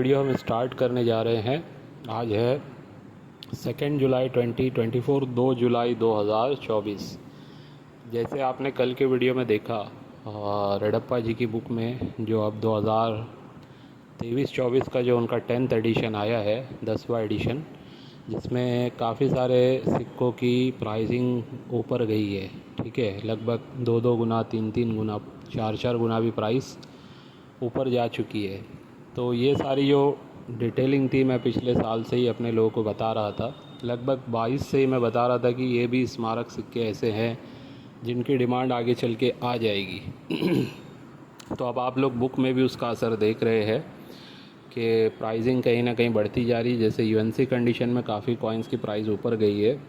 Video हम start करने जा रहे हैं। आज है 2 जुलाई 2024, 2 जुलाई 2024। जैसे आपने कल के वीडियो में देखा, रेडप्पा जी की बुक में जो अब 2023-24 का जो उनका 10th एडिशन आया है, 10वां एडिशन, जिसमें काफ़ी सारे सिक्कों की प्राइसिंग ऊपर गई है। ठीक है, लगभग 2-2 गुना, 3-3 गुना, 4-4 गुना भी प्राइस ऊपर जा चुकी है। तो ये सारी जो डिटेलिंग थी, मैं पिछले साल से ही अपने लोगों को बता रहा था। लगभग 22 से ही मैं बता रहा था कि ये भी स्मारक सिक्के ऐसे हैं जिनकी डिमांड आगे चल के आ जाएगी। तो अब आप लोग बुक में भी उसका असर देख रहे हैं कि प्राइसिंग कहीं ना कहीं बढ़ती जा रही है। जैसे यूएनसी कंडीशन में काफ़ी कॉइन्स की प्राइस ऊपर गई है,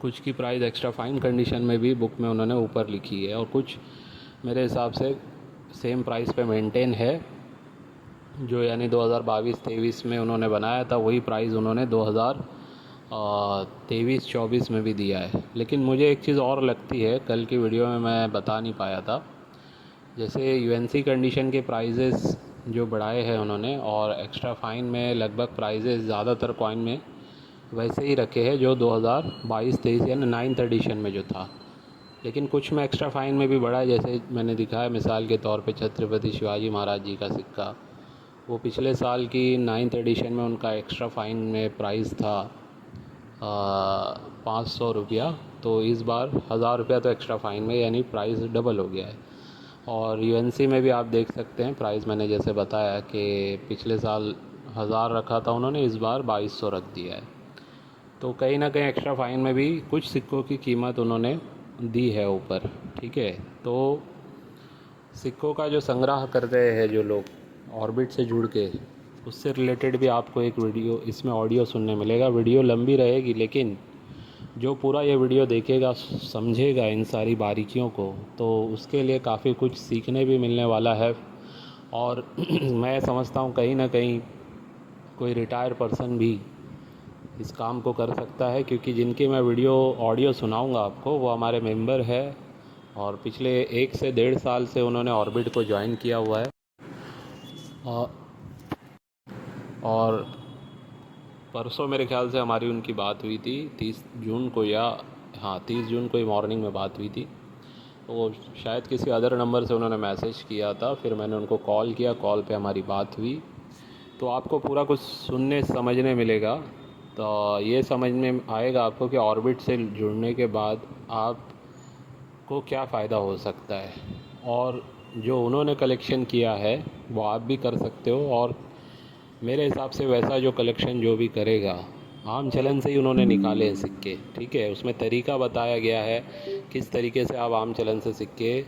कुछ की प्राइस एक्स्ट्रा फाइन कंडीशन में भी बुक में उन्होंने ऊपर लिखी है, और कुछ मेरे हिसाब से सेम प्राइस पे मेंटेन है। जो यानी 2022-23 में उन्होंने बनाया था, वही प्राइस उन्होंने 2023-24 में भी दिया है। लेकिन मुझे एक चीज़ और लगती है, कल की वीडियो में मैं बता नहीं पाया था। जैसे यूएनसी कंडीशन के प्राइजेस जो बढ़ाए हैं उन्होंने, और एक्स्ट्रा फ़ाइन में लगभग प्राइजेस ज़्यादातर कॉइन में वैसे ही रखे हैं जो 2022-23 यानी 9th एडिशन में जो था। लेकिन कुछ में एक्स्ट्रा फ़ाइन में भी बढ़ा है। जैसे मैंने दिखाया मिसाल के तौर पे छत्रपति शिवाजी महाराज जी का सिक्का, वो पिछले साल की 9th एडिशन में उनका एक्स्ट्रा फ़ाइन में प्राइस था 500 रुपया। तो इस बार 1000 रुपया तो एक्स्ट्रा फ़ाइन में, यानी प्राइस डबल हो गया है। और यूएनसी में भी आप देख सकते हैं प्राइस, मैंने जैसे बताया कि पिछले साल 1000 रखा था उन्होंने, इस बार 2200 रख दिया है। तो कहीं ना कहीं एक्स्ट्रा फ़ाइन में भी कुछ सिक्कों की कीमत उन्होंने दी है ऊपर। ठीक है, तो सिक्कों का जो संग्रह करते हैं जो लोग ऑर्बिट से जुड़ के, उससे रिलेटेड भी आपको एक वीडियो इसमें ऑडियो सुनने मिलेगा। वीडियो लंबी रहेगी, लेकिन जो पूरा ये वीडियो देखेगा, समझेगा इन सारी बारीकियों को, तो उसके लिए काफ़ी कुछ सीखने भी मिलने वाला है। और मैं समझता हूँ कहीं ना कहीं कोई रिटायर पर्सन भी इस काम को कर सकता है, क्योंकि जिनकी मैं वीडियो ऑडियो सुनाऊंगा आपको, वो हमारे मेंबर है और पिछले 1 से 1.5 साल से उन्होंने ऑर्बिट को ज्वाइन किया हुआ है। और परसों मेरे ख्याल से हमारी उनकी बात हुई थी 30 जून को, या हाँ 30 जून को ही मॉर्निंग में बात हुई थी। तो शायद किसी अदर नंबर से उन्होंने मैसेज किया था, फिर मैंने उनको कॉल किया, कॉल पे हमारी बात हुई। तो आपको पूरा कुछ सुनने समझने मिलेगा। तो ये समझ में आएगा आपको कि ऑर्बिट से जुड़ने के बाद आपको क्या फ़ायदा हो सकता है, और जो उन्होंने कलेक्शन किया है वो आप भी कर सकते हो। और मेरे हिसाब से वैसा जो कलेक्शन जो भी करेगा, आम चलन से ही उन्होंने निकाले हैं सिक्के। ठीक है, उसमें तरीका बताया गया है किस तरीके से आप आम चलन से सिक्के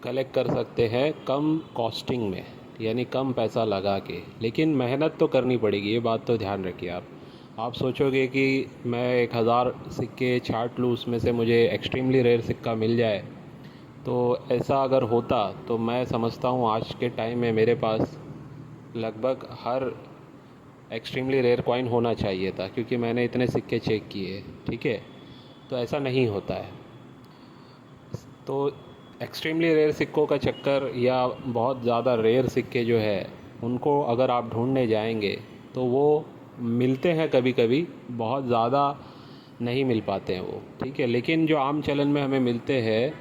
कलेक्ट कर सकते हैं कम कॉस्टिंग में, यानी कम पैसा लगा के। लेकिन मेहनत तो करनी पड़ेगी, ये बात तो ध्यान रखिए। आप सोचोगे कि मैं 1000 सिक्के छाँट लूँ, उसमें से मुझे एक्सट्रीमली रेयर सिक्का मिल जाए, तो ऐसा अगर होता तो मैं समझता हूँ आज के टाइम में मेरे पास लगभग हर एक्सट्रीमली रेयर कॉइन होना चाहिए था, क्योंकि मैंने इतने सिक्के चेक किए। ठीक है, तो ऐसा नहीं होता है। तो एक्सट्रीमली रेयर सिक्कों का चक्कर, या बहुत ज़्यादा रेयर सिक्के जो है, उनको अगर आप ढूंढने जाएंगे तो वो मिलते हैं कभी कभी, बहुत ज़्यादा नहीं मिल पाते हैं वो। ठीक है, लेकिन जो आम चलन में हमें मिलते हैं,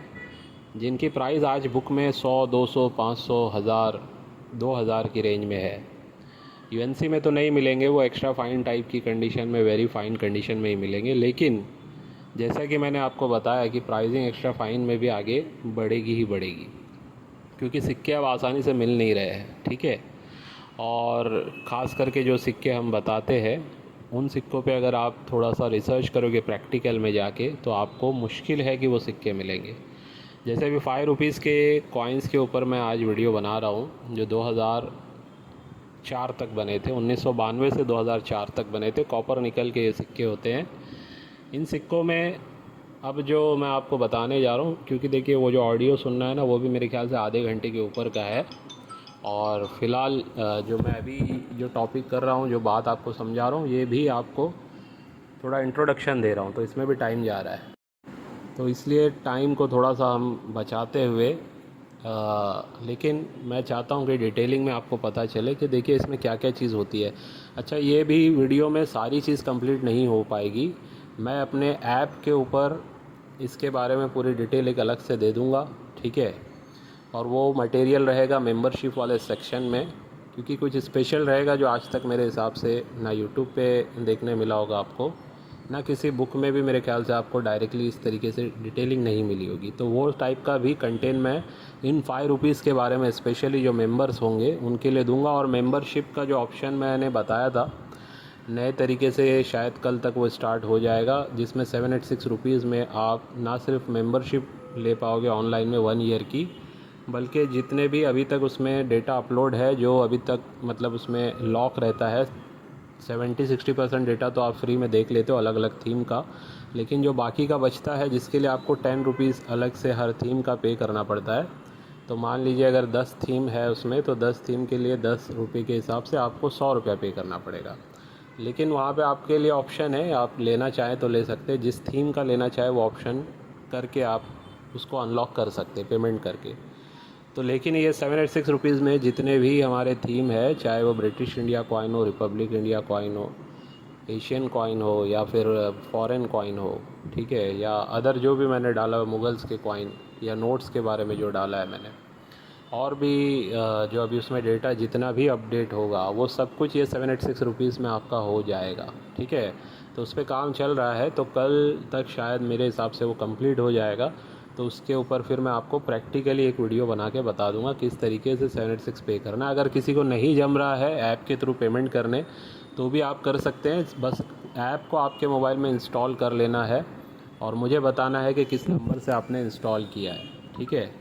जिनकी प्राइस आज बुक में 100, 200, 500, 1000, 2000 की रेंज में है, यूएनसी में तो नहीं मिलेंगे, वो एक्स्ट्रा फाइन टाइप की कंडीशन में, वेरी फाइन कंडीशन में ही मिलेंगे। लेकिन जैसा कि मैंने आपको बताया कि प्राइसिंग एक्स्ट्रा फाइन में भी आगे बढ़ेगी ही बढ़ेगी, क्योंकि सिक्के अब आसानी से मिल नहीं रहे हैं। ठीक है, और ख़ास करके जो सिक्के हम बताते हैं, उन सिक्कों पे अगर आप थोड़ा सा रिसर्च करोगे प्रैक्टिकल में जाके, तो आपको मुश्किल है कि वो सिक्के मिलेंगे। जैसे अभी 5 रुपीज़ के कॉइन्स के ऊपर मैं आज वीडियो बना रहा हूँ, जो 2004 तक बने थे, 1992 से 2004 तक बने थे, कॉपर निकल के ये सिक्के होते हैं। इन सिक्कों में अब जो मैं आपको बताने जा रहा हूँ, क्योंकि देखिए वो जो ऑडियो सुनना है ना, वो भी मेरे ख्याल से आधे घंटे के ऊपर का है। और फ़िलहाल जो मैं अभी जो टॉपिक कर रहा हूँ, जो बात आपको समझा रहा हूँ, ये भी आपको थोड़ा इंट्रोडक्शन दे रहा हूँ, तो इसमें भी टाइम जा रहा है। तो इसलिए टाइम को थोड़ा सा हम बचाते हुए लेकिन मैं चाहता हूँ कि डिटेलिंग में आपको पता चले कि देखिए इसमें क्या क्या चीज़ होती है। अच्छा, ये भी वीडियो में सारी चीज़ कंप्लीट नहीं हो पाएगी, मैं अपने ऐप के ऊपर इसके बारे में पूरी डिटेल एक अलग से दे दूँगा, ठीक है। और वो मटेरियल रहेगा मेंबरशिप वाले सेक्शन में, क्योंकि कुछ स्पेशल रहेगा जो आज तक मेरे हिसाब से ना यूट्यूब पे देखने मिला होगा आपको, ना किसी बुक में भी मेरे ख्याल से आपको डायरेक्टली इस तरीके से डिटेलिंग नहीं मिली होगी। तो वो टाइप का भी कंटेंट मैं इन ₹5 के बारे में स्पेशली जो मेंबर्स होंगे उनके लिए दूंगा। और मेंबरशिप का जो ऑप्शन मैंने बताया था नए तरीके से, शायद कल तक वो स्टार्ट हो जाएगा, जिसमें ₹786 में आप ना सिर्फ मेंबरशिप ले पाओगे ऑनलाइन में 1 ईयर की, बल्कि जितने भी अभी तक उसमें डेटा अपलोड है, जो अभी तक मतलब उसमें लॉक रहता है, 70-60% डेटा तो आप फ्री में देख लेते हो अलग अलग थीम का, लेकिन जो बाकी का बचता है जिसके लिए आपको ₹10 अलग से हर थीम का पे करना पड़ता है। तो मान लीजिए अगर 10 थीम है उसमें, तो 10 थीम के लिए ₹10 के हिसाब से आपको ₹100 पे करना पड़ेगा। लेकिन वहाँ पे आपके लिए ऑप्शन है, आप लेना चाहें तो ले सकते हैं, जिस थीम का लेना चाहे वो ऑप्शन करके आप उसको अनलॉक कर सकते हैं पेमेंट करके। तो लेकिन ये ₹786 में जितने भी हमारे थीम है, चाहे वो ब्रिटिश इंडिया कॉइन हो, रिपब्लिक इंडिया कॉइन हो, एशियन कॉइन हो, या फिर फॉरेन कॉइन हो, ठीक है, या अदर जो भी मैंने डाला है मुगल्स के कॉइन या नोट्स के बारे में जो डाला है मैंने, और भी जो अभी उसमें डेटा जितना भी अपडेट होगा वो सब कुछ ये ₹786 में आपका हो जाएगा, ठीक है। तो उस पर काम चल रहा है, तो कल तक शायद मेरे हिसाब से वो कंप्लीट हो जाएगा। तो उसके ऊपर फिर मैं आपको प्रैक्टिकली एक वीडियो बना के बता दूंगा किस तरीके से 786 पे करना है। अगर किसी को नहीं जम रहा है ऐप के थ्रू पेमेंट करने, तो भी आप कर सकते हैं। बस ऐप को आपके मोबाइल में इंस्टॉल कर लेना है और मुझे बताना है कि किस नंबर से आपने इंस्टॉल किया है, ठीक है।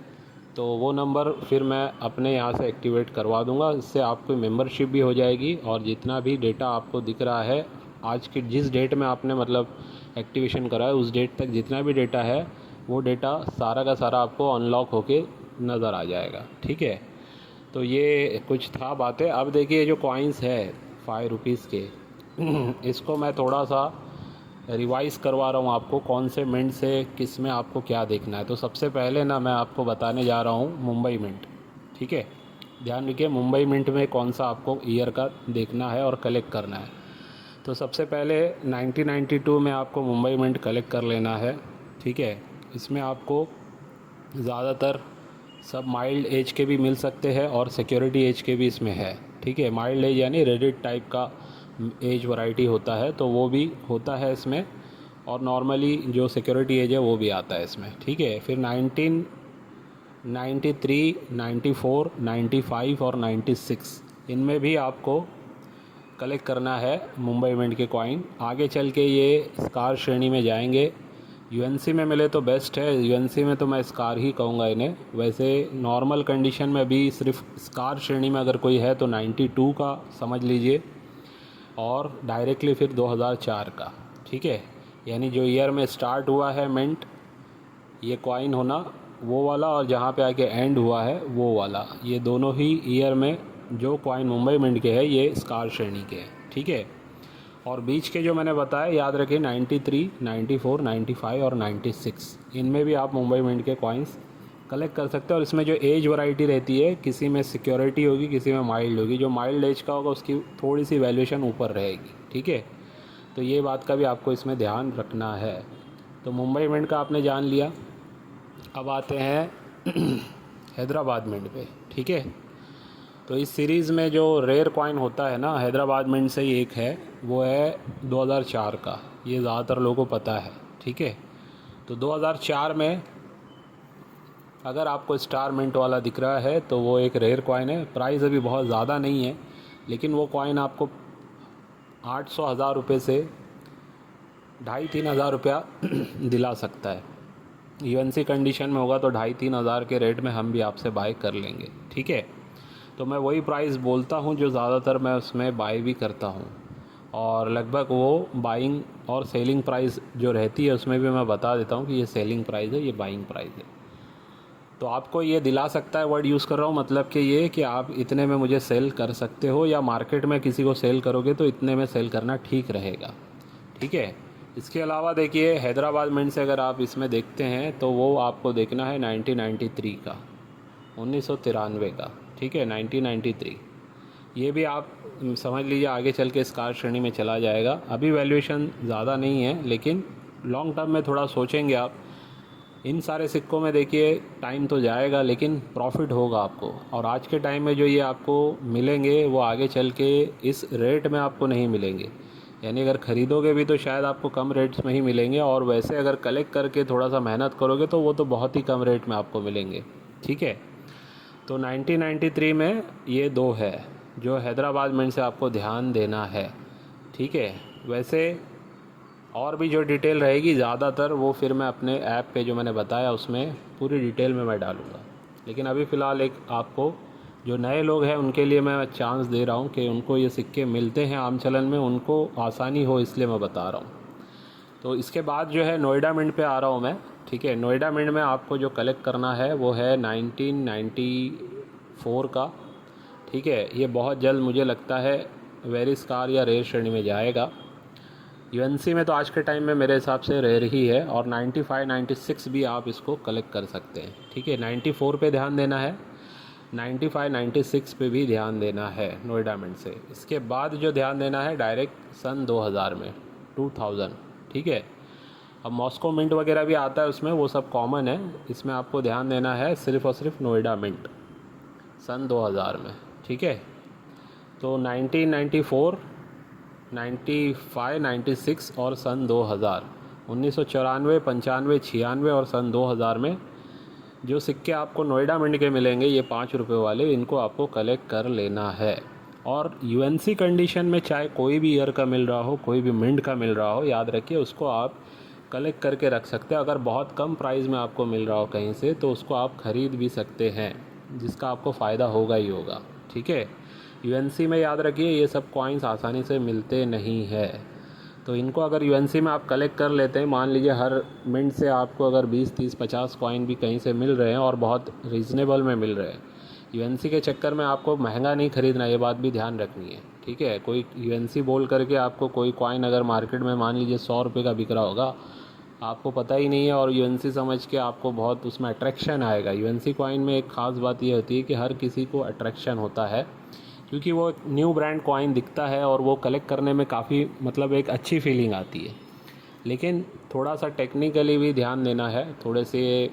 तो वो नंबर फिर मैं अपने यहाँ से एक्टिवेट करवा दूँगा, इससे आपको मेंबरशिप भी हो जाएगी और जितना भी डेटा आपको दिख रहा है आज की जिस डेट में आपने मतलब एक्टिवेशन करा है उस डेट तक जितना भी डेटा है वो डेटा सारा का सारा आपको अनलॉक होके नज़र आ जाएगा, ठीक है। तो ये कुछ था बातें। अब देखिए जो कॉइन्स है ₹5 के इसको मैं थोड़ा सा रिवाइज़ करवा रहा हूँ आपको, कौन से मिंट से किस में आपको क्या देखना है। तो सबसे पहले ना मैं आपको बताने जा रहा हूँ मुंबई मिंट, ठीक है। ध्यान रखिए मुंबई मिंट में कौन सा आपको ईयर का देखना है और कलेक्ट करना है। तो सबसे पहले 1992 में आपको मुंबई मिंट कलेक्ट कर लेना है, ठीक है। इसमें आपको ज़्यादातर सब माइल्ड एज के भी मिल सकते हैं और सिक्योरिटी एज के भी इसमें है, ठीक है। माइल्ड एज यानी रेडिट टाइप का एज वैरायटी होता है, तो वो भी होता है इसमें, और नॉर्मली जो सिक्योरिटी एज है वो भी आता है इसमें, ठीक है। फिर 1993, 94, 95 और 96 इनमें भी आपको कलेक्ट करना है मुंबई मिंट के कॉइन। आगे चल के ये स्कार श्रेणी में जाएंगे। यूएनसी में मिले तो बेस्ट है, यूएनसी में तो मैं स्कार ही कहूँगा इन्हें। वैसे नॉर्मल कंडीशन में भी सिर्फ स्कार श्रेणी में अगर कोई है तो 92 का समझ लीजिए, और डायरेक्टली फिर 2004 का, ठीक है। यानी जो ईयर में स्टार्ट हुआ है मिंट ये कॉइन होना वो वाला, और जहाँ पे आके एंड हुआ है वो वाला, ये दोनों ही ईयर में जो कॉइन मुंबई मिंट के हैं ये स्कार श्रेणी के हैं, ठीक है। और बीच के जो मैंने बताया याद रखिए 93, 94, 95 और 96 इनमें भी आप मुंबई मिंट के कॉइन्स कलेक्ट कर सकते हैं। और इसमें जो एज वैरायटी रहती है, किसी में सिक्योरिटी होगी, किसी में माइल्ड होगी। जो माइल्ड एज का होगा उसकी थोड़ी सी वैल्यूएशन ऊपर रहेगी, ठीक है। तो ये बात का भी आपको इसमें ध्यान रखना है। तो मुंबई मिंट का आपने जान लिया। अब आते हैं हैदराबाद मिंट पे, ठीक है। तो इस सीरीज़ में जो रेयर कॉइन होता है ना, हैदराबाद मिंट से ही एक है, वो है 2004 का। ये ज़्यादातर लोगों को पता है, ठीक है। तो 2004 में अगर आपको स्टार मिंट वाला दिख रहा है तो वो एक रेयर कॉइन है। प्राइस अभी बहुत ज़्यादा नहीं है, लेकिन वो कॉइन आपको 800-1000 रुपये से 2,500-3 हज़ार रुपया दिला सकता है। यूएनसी कंडीशन में होगा तो 2,500-3 हज़ार के रेट में हम भी आपसे बाय कर लेंगे, ठीक है। तो मैं वही प्राइस बोलता हूँ जो ज़्यादातर मैं उसमें बाय भी करता हूँ, और लगभग वो बाइंग और सेलिंग प्राइस जो रहती है उसमें भी मैं बता देता हूँ कि ये सेलिंग प्राइस है, ये बाइंग प्राइस है। तो आपको ये दिला सकता है, वर्ड यूज़ कर रहा हूँ मतलब कि ये कि आप इतने में मुझे सेल कर सकते हो, या मार्केट में किसी को सेल करोगे तो इतने में सेल करना ठीक रहेगा, ठीक है। इसके अलावा देखिए हैदराबाद मिंट से अगर आप इसमें देखते हैं तो वो आपको देखना है 1993 का, 1993 का, ठीक है, 1993। ये भी आप समझ लीजिए आगे चल के इस कार श्रेणी में चला जाएगा। अभी वैल्यूएशन ज़्यादा नहीं है, लेकिन लॉन्ग टर्म में थोड़ा सोचेंगे आप, इन सारे सिक्कों में देखिए टाइम तो जाएगा लेकिन प्रॉफिट होगा आपको। और आज के टाइम में जो ये आपको मिलेंगे वो आगे चल के इस रेट में आपको नहीं मिलेंगे, यानी अगर ख़रीदोगे भी तो शायद आपको कम रेट्स में ही मिलेंगे, और वैसे अगर कलेक्ट करके थोड़ा सा मेहनत करोगे तो वो तो बहुत ही कम रेट में आपको मिलेंगे, ठीक है। तो 1993 में ये दो है जो हैदराबाद मिंट से आपको ध्यान देना है, ठीक है। वैसे और भी जो डिटेल रहेगी ज़्यादातर वो फिर मैं अपने ऐप पे जो मैंने बताया उसमें पूरी डिटेल में मैं डालूँगा, लेकिन अभी फ़िलहाल एक आपको जो नए लोग हैं उनके लिए मैं चांस दे रहा हूँ कि उनको ये सिक्के मिलते हैं आम चलन में, उनको आसानी हो इसलिए मैं बता रहा हूँ। तो इसके बाद जो है नोएडा मिंट पे आ रहा हूँ मैं, ठीक है। नोएडा मिंट में आपको जो कलेक्ट करना है वो है 1994 का, ठीक है। ये बहुत जल्द मुझे लगता है वेरी स्कार या रेयर श्रेणी में जाएगा। यूएनसी में तो आज के टाइम में मेरे हिसाब से रेयर ही है, और 95 96 भी आप इसको कलेक्ट कर सकते हैं, ठीक है। 94 पे ध्यान देना है, 95 96 पे भी ध्यान देना है नोएडा मिंट से। इसके बाद जो ध्यान देना है डायरेक्ट सन 2000 में, 2000, ठीक है। अब मॉस्को मिंट वगैरह भी आता है उसमें, वो सब कॉमन है, इसमें आपको ध्यान देना है सिर्फ़ और सिर्फ नोएडा मिंट सन 2000 में, ठीक है। तो 1994, 95, 96 और सन 2000, 1994, 95, 96 और सन 2000 में जो सिक्के आपको नोएडा मिंट के मिलेंगे, ये 5 रुपये वाले, इनको आपको कलेक्ट कर लेना है। और यूएनसी कंडीशन में चाहे कोई भी ईयर का मिल रहा हो, कोई भी मिंट का मिल रहा हो, याद रखिए उसको आप कलेक्ट करके रख सकते हैं। अगर बहुत कम प्राइस में आपको मिल रहा हो कहीं से तो उसको आप ख़रीद भी सकते हैं, जिसका आपको फ़ायदा होगा ही होगा, ठीक है। यूएनसी में याद रखिए ये सब कॉइन्स आसानी से मिलते नहीं है, तो इनको अगर यूएनसी में आप कलेक्ट कर लेते हैं, मान लीजिए हर मिनट से आपको अगर 20 30 50 कॉइन भी कहीं से मिल रहे हैं और बहुत रीज़नेबल में मिल रहे हैं, यूएनसी के चक्कर में आपको महंगा नहीं ख़रीदना, ये बात भी ध्यान रखनी है, ठीक है। कोई यूएनसी बोल करके आपको कोई कॉइन अगर मार्केट में मान लीजिए 100 रुपये का बिक रहा होगा, आपको पता ही नहीं है, और यूएनसी समझ के आपको बहुत उसमें अट्रैक्शन आएगा। यूएनसी कॉइन में एक ख़ास बात ये होती है कि हर किसी को अट्रैक्शन होता है, क्योंकि वो एक न्यू ब्रांड कॉइन दिखता है और वो कलेक्ट करने में काफ़ी मतलब एक अच्छी फीलिंग आती है। लेकिन थोड़ा सा टेक्निकली भी ध्यान देना है, थोड़े से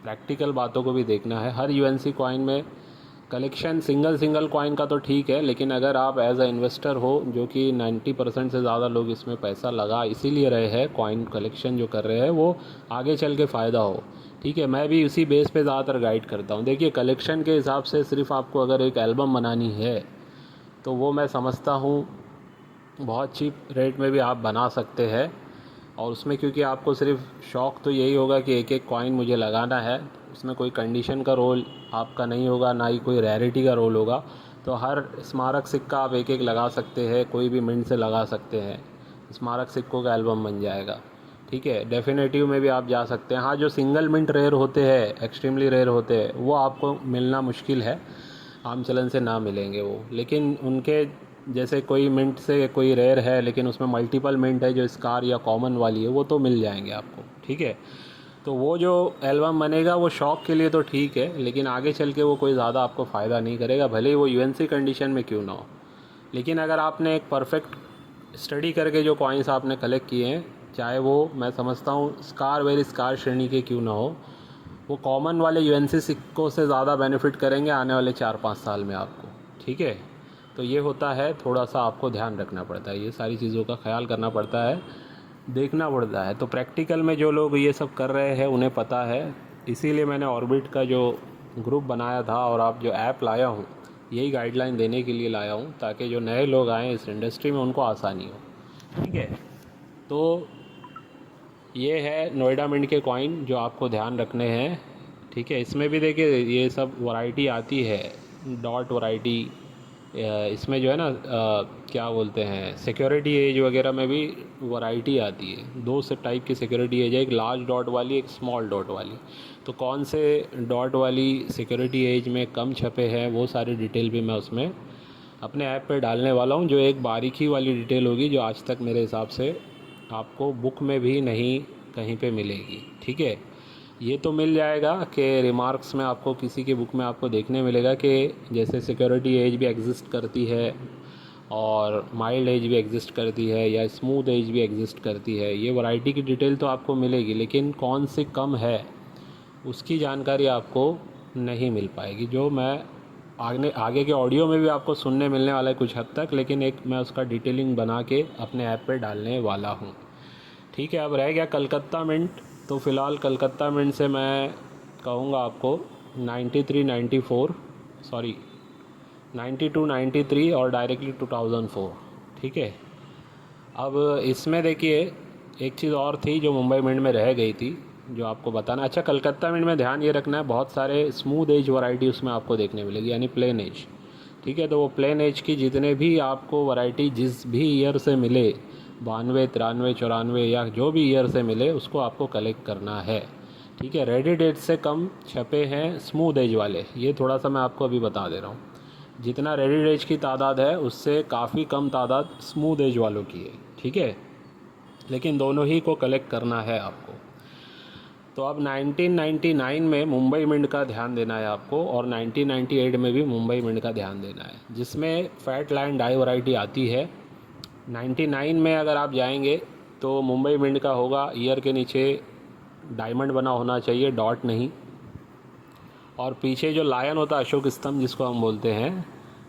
प्रैक्टिकल बातों को भी देखना है। हर यूएनसी कॉइन में कलेक्शन सिंगल कॉइन का तो ठीक है, लेकिन अगर आप एज अ इन्वेस्टर हो, जो कि 90% से ज़्यादा लोग इसमें पैसा लगा इसीलिए रहे हैं, कॉइन कलेक्शन जो कर रहे हैं वो आगे चल के फ़ायदा हो, ठीक है। मैं भी उसी बेस पे ज़्यादातर गाइड करता हूँ। देखिए कलेक्शन के हिसाब से सिर्फ आपको अगर एक एल्बम बनानी है तो वो मैं समझता हूँ बहुत चीप रेट में भी आप बना सकते हैं, और उसमें क्योंकि आपको सिर्फ शौक़ तो यही होगा कि एक एक कॉइन मुझे लगाना है, उसमें कोई कंडीशन का रोल आपका नहीं होगा, ना ही कोई रैरिटी का रोल होगा। तो हर स्मारक सिक्का आप एक एक लगा सकते हैं, कोई भी मिंट से लगा सकते हैं, स्मारक सिक्कों का एल्बम बन जाएगा, ठीक है। डेफिनेटिव में भी आप जा सकते हैं। हाँ, जो सिंगल मिंट रेयर होते हैं, एक्सट्रीमली रेयर होते हैं, वो आपको मिलना मुश्किल है, आम चलन से ना मिलेंगे वो। लेकिन उनके जैसे कोई मिंट से कोई रेयर है लेकिन उसमें मल्टीपल मिंट है जो स्कार या कॉमन वाली है, वो तो मिल जाएंगे आपको, ठीक है। तो वो जो एल्बम बनेगा वो शौक़ के लिए तो ठीक है, लेकिन आगे चल के वो कोई ज़्यादा आपको फ़ायदा नहीं करेगा, भले ही वो यूएनसी कंडीशन में क्यों ना हो। लेकिन अगर आपने एक परफेक्ट स्टडी करके जो कॉइन्स आपने कलेक्ट किए हैं, चाहे वो मैं समझता हूँ स्कार वेरी स्कार श्रेणी के क्यों ना हो, वो कॉमन वाले यूएनसी सिक्कों से ज़्यादा बेनिफिट करेंगे आने वाले 4-5 साल में आपको, ठीक है। तो ये होता है, थोड़ा सा आपको ध्यान रखना पड़ता है, ये सारी चीज़ों का ख्याल करना पड़ता है, देखना पड़ता है। तो प्रैक्टिकल में जो लोग ये सब कर रहे हैं उन्हें पता है, इसीलिए मैंने ऑर्बिट का जो ग्रुप बनाया था और आप जो ऐप लाया हूँ, यही गाइडलाइन देने के लिए लाया हूँ, ताकि जो नए लोग आएँ इस इंडस्ट्री में उनको आसानी हो, ठीक है। तो ये है नोएडा मिंट के कॉइन जो आपको ध्यान रखने हैं, ठीक है। इसमें भी देखिए ये सब वैरायटी आती है, डॉट वैरायटी, इसमें जो है ना क्या बोलते हैं, सिक्योरिटी एज वगैरह में भी वैरायटी आती है। दो से टाइप की सिक्योरिटी एज है, एक लार्ज डॉट वाली, एक स्मॉल डॉट वाली। तो कौन से डॉट वाली सिक्योरिटी एज में कम छपे हैं वो सारी डिटेल भी मैं उसमें अपने ऐप पे डालने वाला हूँ, जो एक बारीकी वाली डिटेल होगी जो आज तक मेरे हिसाब से आपको बुक में भी नहीं कहीं पे मिलेगी, ठीक है। ये तो मिल जाएगा कि रिमार्क्स में आपको किसी की बुक में आपको देखने मिलेगा कि जैसे सिक्योरिटी एज भी एग्जिस्ट करती है और माइल्ड एज भी एग्जिस्ट करती है या स्मूथ एज भी एग्जिस्ट करती है। ये वैरायटी की डिटेल तो आपको मिलेगी, लेकिन कौन सी कम है उसकी जानकारी आपको नहीं मिल पाएगी, जो मैं आगे के ऑडियो में भी आपको सुनने मिलने वाला है कुछ हद तक, लेकिन एक मैं उसका डिटेलिंग बना के अपने ऐप पे डालने वाला हूँ। ठीक है, अब रह गया कलकत्ता मिंट। तो फ़िलहाल कलकत्ता मिंट से मैं कहूँगा आपको 93 94 सॉरी 92 93 और डायरेक्टली 2004। ठीक है, अब इसमें देखिए एक चीज़ और थी जो मुंबई मिंट में रह गई थी, जो आपको बताना। अच्छा, कलकत्ता मिंट में ध्यान ये रखना है, बहुत सारे स्मूथ एज वैरायटी उसमें आपको देखने मिलेगी, यानी प्लेन एज। ठीक है, तो वो प्लेन एज की जितने भी आपको वैरायटी जिस भी ईयर से मिले, 92 93 94 या जो भी ईयर से मिले, उसको आपको कलेक्ट करना है। ठीक है, रेडी डेट से कम छपे हैं स्मूथ एज वाले, ये थोड़ा सा मैं आपको अभी बता दे रहा हूँ। जितना रेडी एज की तादाद है उससे काफ़ी कम तादाद स्मूथ एज वालों की है। ठीक है, लेकिन दोनों ही को कलेक्ट करना है आपको। तो अब 1999 में मुंबई मिंट का ध्यान देना है आपको, और 1998 में भी मुंबई मिंट का ध्यान देना है, जिसमें फैट लाइन डाई वैरायटी आती है। 99 में अगर आप जाएंगे तो मुंबई मिंट का होगा, ईयर के नीचे डायमंड बना होना चाहिए, डॉट नहीं। और पीछे जो लायन होता है, अशोक स्तंभ जिसको हम बोलते हैं,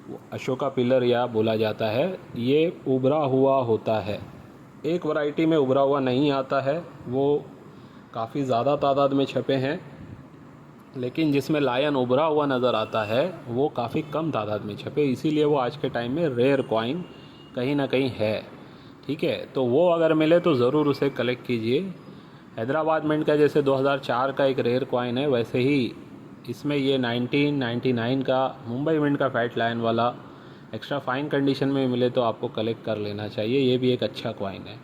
वो अशोका पिलर या बोला जाता है, ये उभरा हुआ होता है। एक वैरायटी में उभरा हुआ नहीं आता है, वो काफ़ी ज़्यादा तादाद में छपे हैं, लेकिन जिसमें लायन उभरा हुआ नज़र आता है वो काफ़ी कम तादाद में छपे, इसीलिए वो आज के टाइम में रेयर कॉइन कहीं ना कहीं है। ठीक है, तो वो अगर मिले तो ज़रूर उसे कलेक्ट कीजिए। हैदराबाद मिंट का जैसे 2004 का एक रेयर कॉइन है, वैसे ही इसमें ये 1999 का मुंबई मिंट का फैट लाइन वाला एक्स्ट्रा फाइन कंडीशन में मिले तो आपको कलेक्ट कर लेना चाहिए, ये भी एक अच्छा कॉइन है।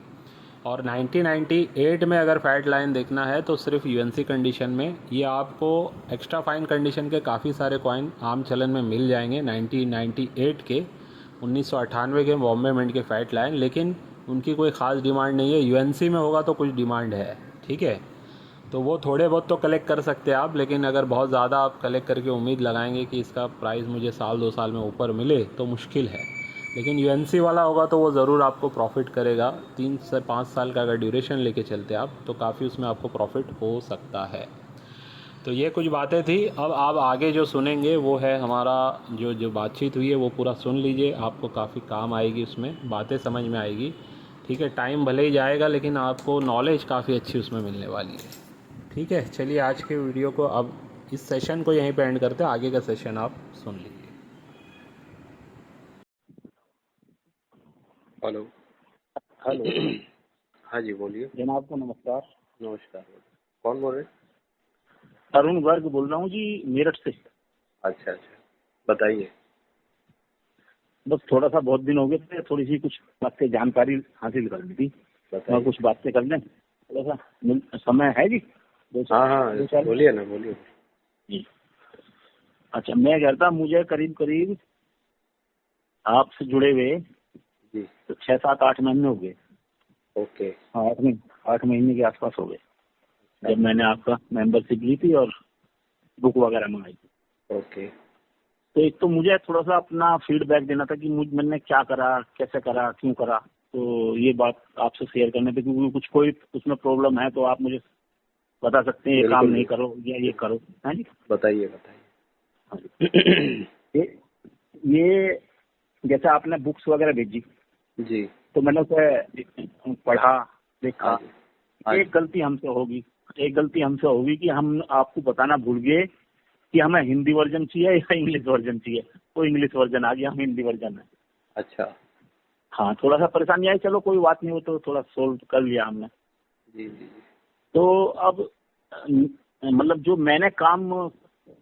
और 1998 में अगर फैट लाइन देखना है तो सिर्फ यूएनसी कंडीशन में, ये आपको एक्स्ट्रा फाइन कंडीशन के काफ़ी सारे कॉइन आम चलन में मिल जाएंगे। 1998 के 1998 के बॉम्बे मिंट के फैट लाइन, लेकिन उनकी कोई ख़ास डिमांड नहीं है। यूएनसी में होगा तो कुछ डिमांड है। ठीक है, तो वो थोड़े बहुत तो कलेक्ट कर सकते हैं आप, लेकिन अगर बहुत ज़्यादा आप कलेक्ट करके उम्मीद लगाएंगे कि इसका प्राइस मुझे साल 2 साल में ऊपर मिले तो मुश्किल है। लेकिन यूएनसी वाला होगा तो वो ज़रूर आपको प्रॉफिट करेगा। 3 से 5 साल का अगर ड्यूरेशन लेके चलते आप तो काफ़ी उसमें आपको प्रॉफिट हो सकता है। तो ये कुछ बातें थी। अब आप आगे जो सुनेंगे वो है हमारा जो जो बातचीत हुई है वो पूरा सुन लीजिए, आपको काफ़ी काम आएगी, उसमें बातें समझ में आएगी। ठीक है, टाइम भले ही जाएगा लेकिन आपको नॉलेज काफ़ी अच्छी उसमें मिलने वाली है। ठीक है, चलिए आज के वीडियो को, अब इस सेशन को यहीं पे एंड करते हैं, आगे का सेशन आप सुन लीजिए। हेलो। हेलो। हाँ जी, बोलिए। जनाब को नमस्कार। नमस्कार, कौन बोल रहे हैं? अरुण गर्ग बोल रहा हूँ जी, मेरठ से। अच्छा अच्छा, बताइए। बस थोड़ा सा बहुत दिन हो गए थे, थोड़ी सी कुछ बातें जानकारी हासिल करनी थी और कुछ बातें कर लें। थोड़ा सा समय है जी? हाँ हाँ, बोलिए ना, बोलिए जी। अच्छा, मैं कहता मुझे करीब करीब आपसे जुड़े हुए जी। तो 6 7 8 महीने हो गए। ओके। 8 महीने के आसपास हो गए जब मैंने आपका मेंबरशिप ली थी और बुक वगैरह मंगाई थी। ओके। तो एक तो मुझे थोड़ा सा अपना फीडबैक देना था कि मैंने क्या करा, कैसे करा, क्यों करा। तो ये बात आपसे शेयर करने पे, क्योंकि कुछ कोई उसमें प्रॉब्लम है तो आप मुझे बता सकते हैं ये काम नहीं करो या ये करो। है जी, बताइए बताइए। ये जैसे आपने बुक्स वगैरह भेजी जी। तो मैंने उसे पढ़ा, देखा। हाँ। एक गलती हमसे होगी कि हम आपको बताना भूल गए कि हमें हिंदी वर्जन चाहिए या इंग्लिश वर्जन चाहिए। तो इंग्लिश वर्जन आ गया, हम हिंदी वर्जन है। अच्छा। हाँ, थोड़ा सा परेशानी आई, चलो कोई बात नहीं, हो तो थोड़ा सोल्व कर लिया हमने। जी जी। तो अब मतलब जो मैंने काम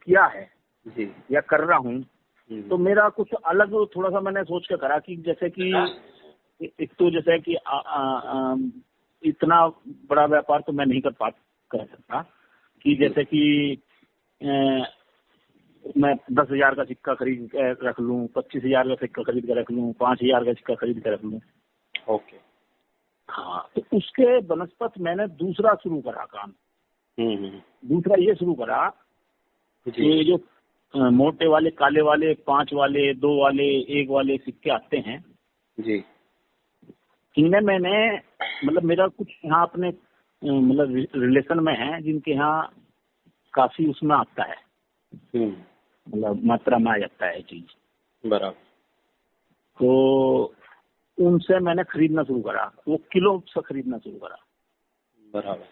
किया है जी या कर रहा हूँ, तो मेरा कुछ अलग थोड़ा सा मैंने सोच के करा कि जैसे कि एक तो जैसे कि इतना बड़ा व्यापार तो मैं नहीं कर सकता कि जैसे कि मैं 10,000 का सिक्का खरीद के रख लूं, 25,000 का सिक्का खरीद के रख लूं, 5,000 का सिक्का खरीद के रख लूं। ओके। हाँ, तो उसके बनस्पत मैंने दूसरा शुरू करा काम। दूसरा ये शुरू करा जी कि ये जो मोटे वाले, काले वाले, 5 वाले, 2 वाले, 1 वाले सिक्के आते हैं, जी इनमें मैंने मतलब मेरा कुछ यहाँ अपने मतलब रिलेशन में है जिनके यहाँ काफी उसमें आता है, मतलब मात्रा में आ जाता है चीज। बराबर तो उनसे मैंने खरीदना शुरू करा, वो किलो से खरीदना शुरू करा। बराबर।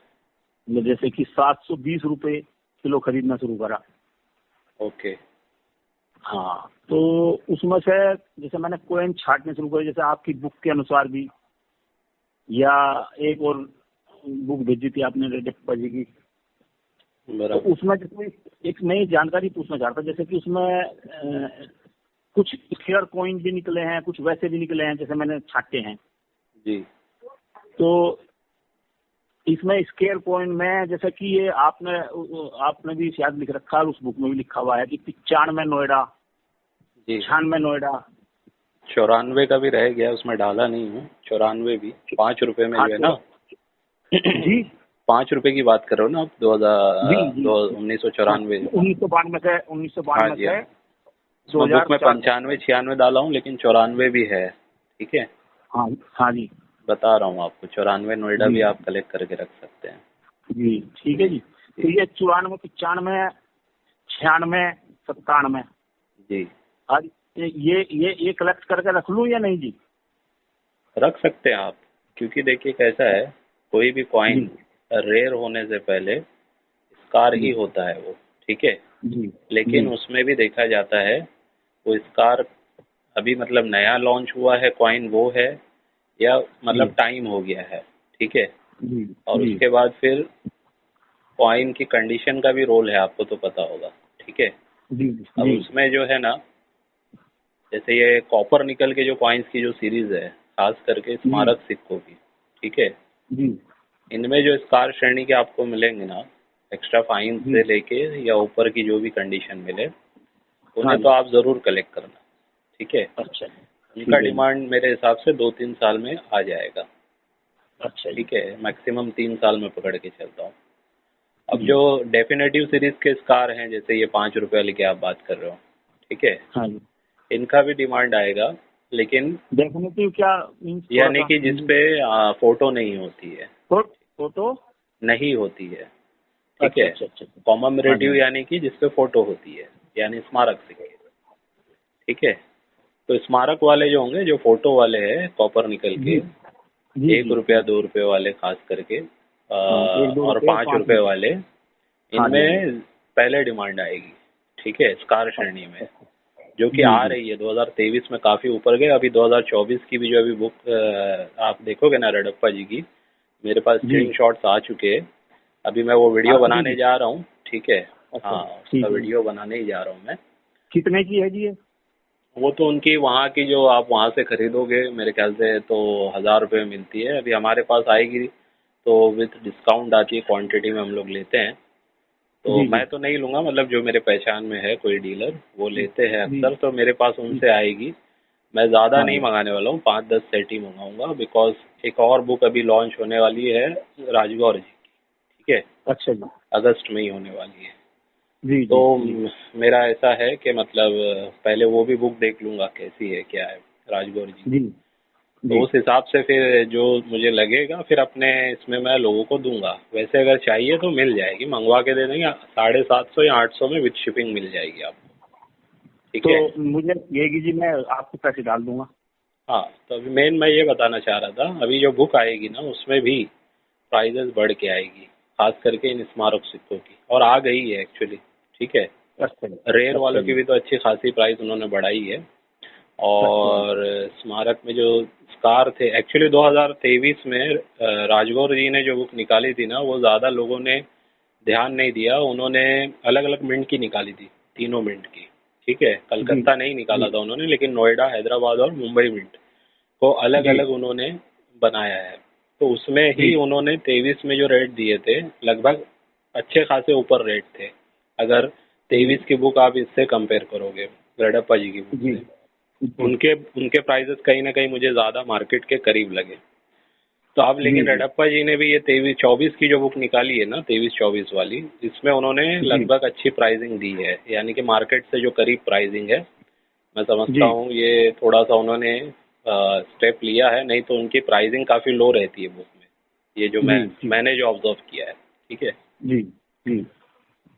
मतलब जैसे कि 720 रुपए किलो खरीदना शुरू करा। ओके। हाँ, तो उसमें से जैसे मैंने कॉइन छांटने शुरू करे, जैसे आपकी बुक के अनुसार भी, या एक और बुक भेजी थी आपने रेड्डप्पा जी की, तो उसमें जैसे एक नई जानकारी पूछना चाहता, जैसे कि उसमें कुछ स्क्वायर कॉइन भी निकले हैं, कुछ वैसे भी निकले हैं जैसे मैंने छाटे हैं जी। तो इसमें स्क्वायर कॉइन में जैसे कि ये आपने भी शायद लिख रखा है, उस बुक में भी लिखा हुआ है कि 95 नोएडा, 96 नोएडा, 94 का भी रह गया, उसमें डाला नहीं हूँ। 94 भी 5 रुपए में जो है ना जी 5 रुपए की बात कर रहे हो ना आप? 1994 1992 से 1992 से बुक में 95 96 डाला हूँ, लेकिन 94 भी है। ठीक है, हाँ हाँ जी, बता रहा हूँ आपको। 94 नोएडा भी आप कलेक्ट करके रख सकते हैं जी। ठीक है जी। तो ये 94, 95, 96, 97 जी, आज ये कलेक्ट करके रख लूँ या नहीं जी? रख सकते हैं आप, क्योंकि देखिए कैसा है, कोई भी कॉइन रेयर होने से पहले स्कार ही होता है वो। ठीक है, लेकिन उसमें भी देखा जाता है वो स्कार अभी मतलब नया लॉन्च हुआ है कॉइन वो है, या मतलब टाइम हो गया है। ठीक है, और उसके बाद फिर कॉइन की कंडीशन का भी रोल है, आपको तो पता होगा। ठीक है, अब उसमें जो है ना, जैसे ये कॉपर निकल के जो कॉइन्स की जो सीरीज है, खास करके स्मारक सिक्कों की, ठीक है, इनमें जो स्कार श्रेणी के आपको मिलेंगे ना, एक्स्ट्रा फाइन से लेके या ऊपर की जो भी कंडीशन मिले, उन्हें तो आप जरूर कलेक्ट करना। ठीक है, अच्छा, उनका डिमांड मेरे हिसाब से 2-3 साल में आ जाएगा। अच्छा, ठीक है, मैक्सिमम 3 साल में पकड़ के चलता हूँ। अब जो डेफिनेटिव सीरीज के स्कार हैं, जैसे ये 5 रुपये वाली की आप बात कर रहे हो, ठीक है, हाँ, इनका भी डिमांड आएगा, लेकिन डेफिनेटिव क्या यानी कि जिसपे फोटो नहीं होती है, फोटो नहीं होती है। ठीक है, कॉमेमोरेटिव यानी कि जिसपे फोटो होती है, यानी स्मारक सिक्के। ठीक है, तो स्मारक वाले जो होंगे, जो फोटो वाले हैं कॉपर निकल के, 1 रुपया 2 रुपये वाले खास करके, और 5 रुपये वाले, इनमें पहले डिमांड आएगी। ठीक है, स्कार श्रेणी में, जो कि आ रही है 2023 में काफी ऊपर गए। अभी 2024 की भी जो अभी बुक आप देखोगे ना रेड्डप्पा जी की, मेरे पास स्क्रीनशॉट्स आ चुके हैं। अभी मैं वो वीडियो बनाने जा रहा हूँ। ठीक है, हाँ, उसका वीडियो बनाने ही जा रहा हूँ मैं। कितने की है जी ये? वो तो उनकी वहाँ की, जो आप वहाँ से खरीदोगे मेरे ख्याल से तो 1000 रुपये मिलती है। अभी हमारे पास आएगी तो विथ डिस्काउंट आती है, क्वांटिटी में हम लोग लेते हैं। तो मैं तो नहीं लूँगा, मतलब जो मेरे पहचान में है कोई डीलर वो लेते हैं अक्सर, तो मेरे पास उनसे आएगी। मैं ज़्यादा नहीं मंगाने वाला हूँ, 5-10 सेट ही मंगाऊंगा, बिकॉज एक और बुक अभी लॉन्च होने वाली है राजगौर जी की। ठीक है, अच्छा जी, अगस्त में ही होने वाली है। जी, तो मेरा ऐसा है कि मतलब पहले वो भी बुक देख लूँगा कैसी है क्या है राजगौर जी। तो उस हिसाब से फिर जो मुझे लगेगा फिर अपने इसमें मैं लोगों को दूंगा। वैसे अगर चाहिए तो मिल जाएगी, मंगवा के दे देंगे, 750 या 800 में विद शिपिंग मिल जाएगी आपको। ठीक है, तो मुझे ये जी मैं आपको पैसे डाल दूंगा। हाँ, तो अभी मेन मैं ये बताना चाह रहा था, अभी जो बुक आएगी ना उसमें भी प्राइजेस बढ़ के आएगी, खास करके इन स्मारक सिक्कों की, और आ गई है एक्चुअली। ठीक है, रेयर वालों की भी तो अच्छी खासी प्राइस उन्होंने बढ़ाई है। और स्मारक में जो स्कार थे, एक्चुअली 2023 में राजगौर जी ने जो बुक निकाली थी ना, वो ज़्यादा लोगों ने ध्यान नहीं दिया। उन्होंने अलग अलग मिंट की निकाली थी, तीनों मिंट की। ठीक है, कलकत्ता नहीं निकाला था उन्होंने, लेकिन नोएडा, हैदराबाद और मुंबई मिंट को अलग अलग उन्होंने बनाया है। तो उसमें ही उन्होंने 23 में जो रेट दिए थे, लगभग अच्छे खासे ऊपर रेट थे, अगर 23 की बुक आप इससे कंपेयर करोगे रेड्डप्पा जी की बुक से। उनके प्राइजेस कहीं ना कहीं मुझे ज़्यादा मार्केट के करीब लगे। तो अब लेकिन जी जी रेडप्पा जी ने भी ये 23-24 की जो बुक निकाली है ना, 23-24 वाली, इसमें उन्होंने जी लगभग अच्छी प्राइसिंग दी है, यानी कि मार्केट से जो करीब प्राइसिंग है। मैं समझता जी। हूँ ये थोड़ा सा उन्होंने स्टेप लिया है, नहीं तो उनकी प्राइसिंग काफ़ी लो रहती है बुक में, ये जो जी जी मैंने जो ऑब्जर्व किया है। ठीक है। जी जी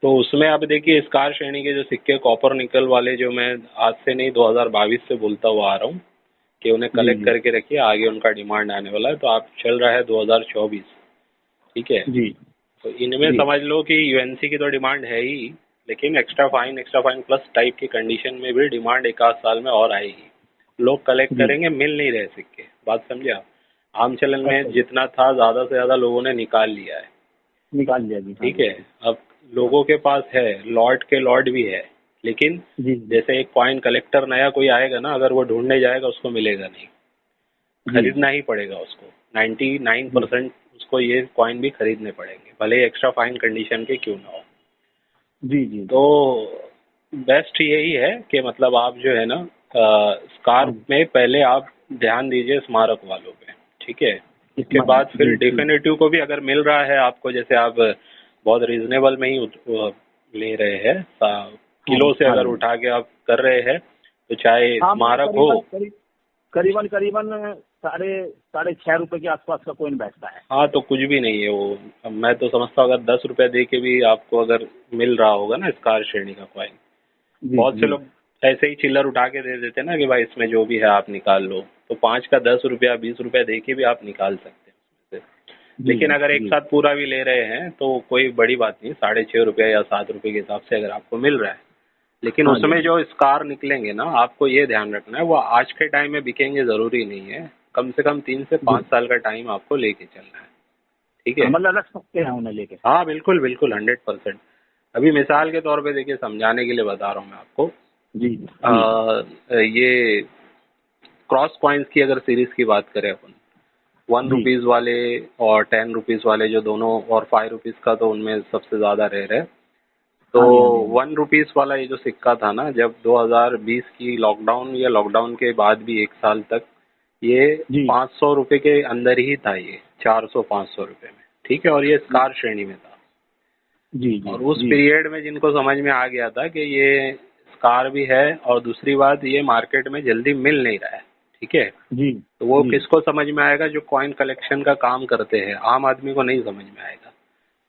तो उसमें अब देखिए इस कार श्रेणी के जो सिक्के कॉपर निकल वाले, जो मैं आज से नहीं 2022 से बोलता हुआ आ रहा हूँ कि उन्हें जी कलेक्ट करके रखिए, आगे उनका डिमांड आने वाला है। तो आप चल रहा है 2024। ठीक है। जी तो इनमें जी समझ लो कि यूएनसी की तो डिमांड है ही, लेकिन एक्स्ट्रा फाइन प्लस टाइप की कंडीशन में भी डिमांड एक आध साल में और आएगी। लोग कलेक्ट जी। करेंगे, मिल नहीं रहे सिक्के, बात समझे आप। आम चलन में अच्छा जी, जितना था ज़्यादा से ज़्यादा लोगों ने निकाल लिया है। निकाल लिया जी। हाँ ठीक जी है। अब लोगों के पास है, लॉट के लॉट भी है, लेकिन जी जी जैसे एक कॉइन कलेक्टर नया कोई आएगा ना, अगर वो ढूंढने जाएगा उसको मिलेगा नहीं, जी खरीदना ही पड़ेगा उसको। 99% जी उसको ये कॉइन भी खरीदने पड़ेंगे, भले ही एक्स्ट्रा फाइन कंडीशन के क्यों ना हो। जी जी तो जी। बेस्ट यही है कि मतलब आप जो है ना, हाँ स्कार्प जी, में पहले आप ध्यान दीजिए स्मारक वालों पे। ठीक है। उसके इस्तेमाल बाद फिर जी जी डिफिनेटिव को भी अगर मिल रहा है आपको, जैसे आप बहुत रीजनेबल में ही ले रहे हैं, हाँ किलो जी से हाँ अगर जी। उठा के आप कर रहे हैं, तो चाहे हाँ मतलब स्मारक हो। करीबन करीबन साढ़े साढ़े 6 रुपए के आसपास का कोइन बैठता है। हाँ, तो कुछ भी नहीं है वो। अब मैं तो समझता हूँ अगर 10 रुपया दे के भी आपको अगर मिल रहा होगा ना स्कार श्रेणी का कॉइन, जी बहुत से जी लोग ऐसे ही चिल्लर उठा के दे देते हैं ना कि भाई इसमें जो भी है आप निकाल लो, तो 5 का 10 रुपया 20 रुपया दे के भी आप निकाल सकते हैं उसमें से। जी लेकिन अगर एक जी साथ पूरा भी ले रहे हैं तो कोई बड़ी बात नहीं, 6.5 रुपया या 7 रुपये के हिसाब से अगर आपको मिल रहा है। लेकिन हाँ जी हाँ उसमें जी। जो स्कार निकलेंगे ना, आपको ये ध्यान रखना है वो आज के टाइम में बिकेंगे ज़रूरी नहीं है। कम से कम 3 से 5 साल का टाइम आपको लेके चलना है। ठीक हाँ है। मतलब रख सकते हैं उन्हें लेके। हाँ बिल्कुल बिल्कुल, 100%। अभी मिसाल के तौर पे देखिए, समझाने के लिए बता रहा हूँ मैं आपको। जी जी ये क्रॉस कॉइन्स की अगर सीरीज की बात करें अपन, वन जी। रुपीज़ वाले और 10 रुपीज़ वाले जो दोनों, और 5 रुपीज़ का तो उनमें सबसे ज़्यादा रेयर है। तो हाँ जी हाँ जी हाँ जी 1 रुपीज़ वाला ये जो सिक्का था ना, जब 2020 की लॉकडाउन या लॉकडाउन के बाद भी एक साल तक ये जी 500 रुपये के अंदर ही था, ये 400-500 रुपये में। ठीक है। और ये स्कार श्रेणी में था। जी जी और उस जी पीरियड में जिनको समझ में आ गया था कि ये स्कार भी है, और दूसरी बात ये मार्केट में जल्दी मिल नहीं रहा है। ठीक है। जी तो वो जी किसको समझ में आएगा? जो कॉइन कलेक्शन का काम करते हैं, आम आदमी को नहीं समझ में आएगा।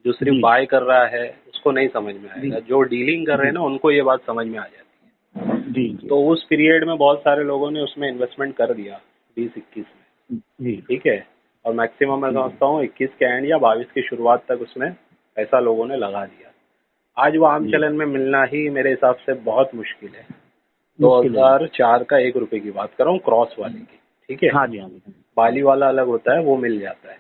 जो सिर्फ जी बाय कर रहा है उसको नहीं समझ में जी आएगा, जो डीलिंग कर रहे जी हैं ना उनको ये बात समझ में आ जाती जी है। जी तो उस पीरियड में बहुत सारे लोगों ने उसमें इन्वेस्टमेंट कर दिया, 20-21 में। जी ठीक है। और मैक्सिमम मैं जी समझता हूँ 21 के एंड या 22 की शुरुआत तक उसमें पैसा लोगों ने लगा दिया। आज वो आम जी। चलन में मिलना ही मेरे हिसाब से बहुत मुश्किल है। मुश्किल है जी। 2004 का 1 रुपए की बात कर रहा हूँ, क्रॉस वाले की। ठीक है। हाँ जी हाँ जी हाँ बाली जी वाला अलग होता है, वो मिल जाता है।